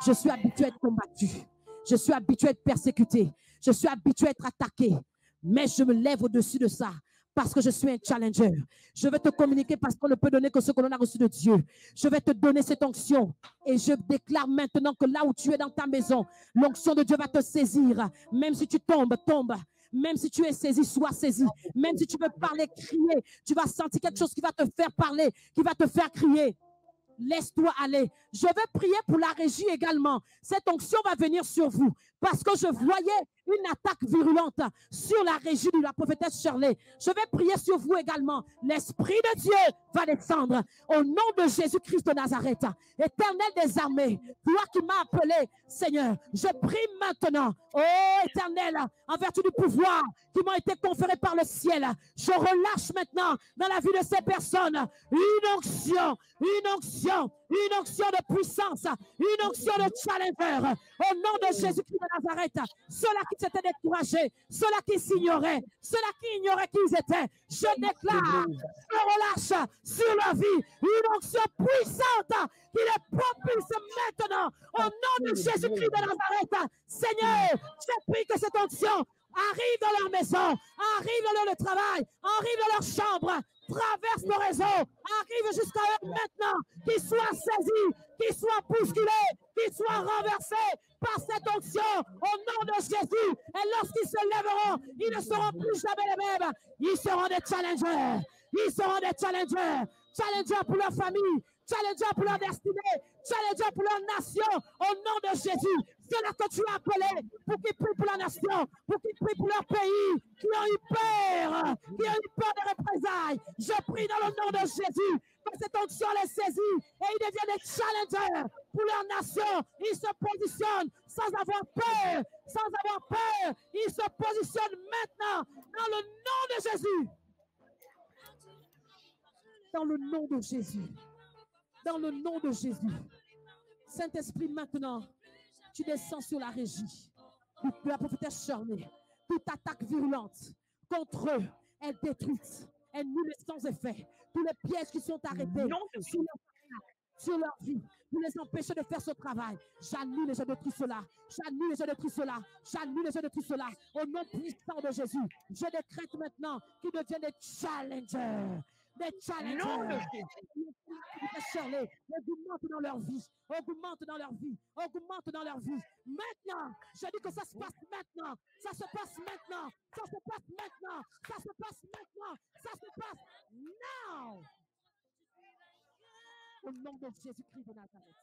Je suis habitué à être combattu. Je suis habitué à être persécuté. Je suis habitué à être attaqué. Mais je me lève au-dessus de ça parce que je suis un challenger. Je vais te communiquer parce qu'on ne peut donner que ce que l'on a reçu de Dieu. Je vais te donner cette onction et je déclare maintenant que là où tu es dans ta maison, l'onction de Dieu va te saisir. Même si tu tombes, tombe. Même si tu es saisi, sois saisi. Même si tu veux parler, crier, tu vas sentir quelque chose qui va te faire parler, qui va te faire crier. Laisse-toi aller. Je vais prier pour la régie également. Cette onction va venir sur vous parce que je voyais une attaque virulente sur la régie de la prophétesse Shirley. Je vais prier sur vous également. L'Esprit de Dieu va descendre au nom de Jésus-Christ de Nazareth. Éternel des armées, toi qui m'as appelé, Seigneur, je prie maintenant, oh Éternel, en vertu du pouvoir qui m'a été conféré par le ciel, je relâche maintenant dans la vie de ces personnes une onction de puissance, une onction de challenger. Au nom de Jésus-Christ de Nazareth, ceux-là qui s'étaient découragés, ceux-là qui s'ignoraient, ceux-là qui ignoraient qui ils étaient, je déclare, je relâche sur leur vie une onction puissante qui les propulse maintenant. Au nom de Jésus-Christ de Nazareth, Seigneur, je prie que cette onction arrive dans leur maison, arrive dans leur travail, arrive dans leur chambre, traverse nos réseaux, arrive jusqu'à eux maintenant, qu'ils soient saisis, qu'ils soient bousculés, qu'ils soient renversés par cette onction au nom de Jésus. Et lorsqu'ils se lèveront, ils ne seront plus jamais les mêmes. Ils seront des challengers. Ils seront des challengers. Challengers pour leur famille, challengers pour leur destinée, challengers pour leur nation au nom de Jésus. Ceux-là que tu as appelés pour qu'ils prient pour la nation, pour qu'ils prient pour leur pays, qui ont eu peur des représailles. Je prie dans le nom de Jésus que cette onction les saisit et ils deviennent des challengers pour leur nation. Ils se positionnent sans avoir peur, Ils se positionnent maintenant dans le nom de Jésus. Dans le nom de Jésus. Dans le nom de Jésus. Saint-Esprit, maintenant, tu descends sur la régie de la prophétesse Shirley. Toute attaque virulente contre eux est détruite, est nulle et sans effet. Tous les pièges qui sont arrêtés sur leur vie, pour les empêcher de faire ce travail. J'annule et je détruis cela. J'annule et je détruis cela. J'annule et je détruis cela. Au nom puissant de Jésus, je décrète maintenant qu'ils deviennent des challengers. Des challengers. Augmente dans leur vie. Augmente dans leur vie. Augmente dans leur vie. Maintenant, je dis que ça se passe maintenant. Ça se passe maintenant. Ça se passe maintenant. Ça se passe maintenant. Ça se passe now. Au nom de Jésus-Christ de Nazareth.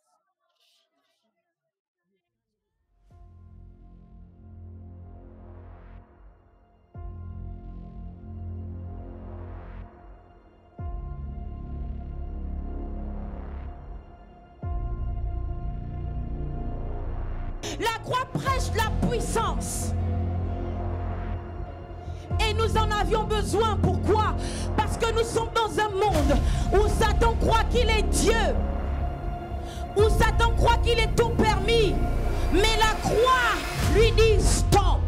La croix prêche la puissance. Et nous en avions besoin. Pourquoi? Parce que nous sommes dans un monde où Satan croit qu'il est Dieu. Où Satan croit qu'il est tout permis. Mais la croix lui dit stop.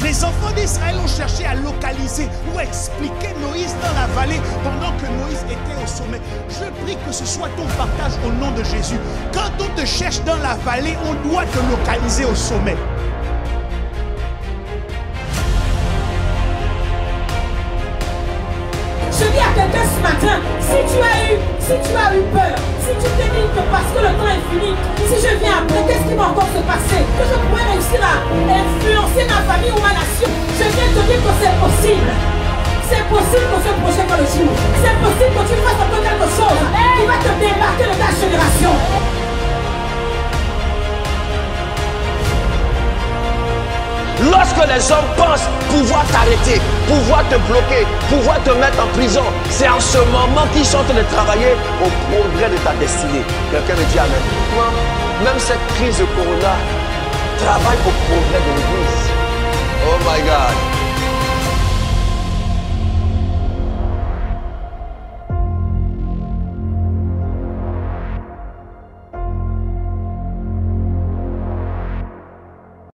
Les enfants d'Israël ont cherché à localiser ou expliquer Moïse dans la vallée pendant que Moïse était au sommet. Je prie que ce soit ton partage au nom de Jésus. Quand on te cherche dans la vallée, on doit te localiser au sommet. Je dis à quelqu'un ce matin, si tu as eu peur, si tu te dis que parce que le temps est fini, si je viens après, qu'est-ce qui va encore se passer? Que je pourrais réussir à influencer ma famille ou ma nation. Je viens te dire que c'est possible. C'est possible que ce projet va le jour. C'est possible que tu fasses encore quelque chose qui va te démarquer de ta génération. Lorsque les hommes pensent pouvoir t'arrêter, pouvoir te bloquer, pouvoir te mettre en prison, c'est en ce moment qu'ils sont en train de travailler au progrès de ta destinée. Quelqu'un me dit amen. Même cette crise de corona travaille au progrès de l'Église. Oh my God.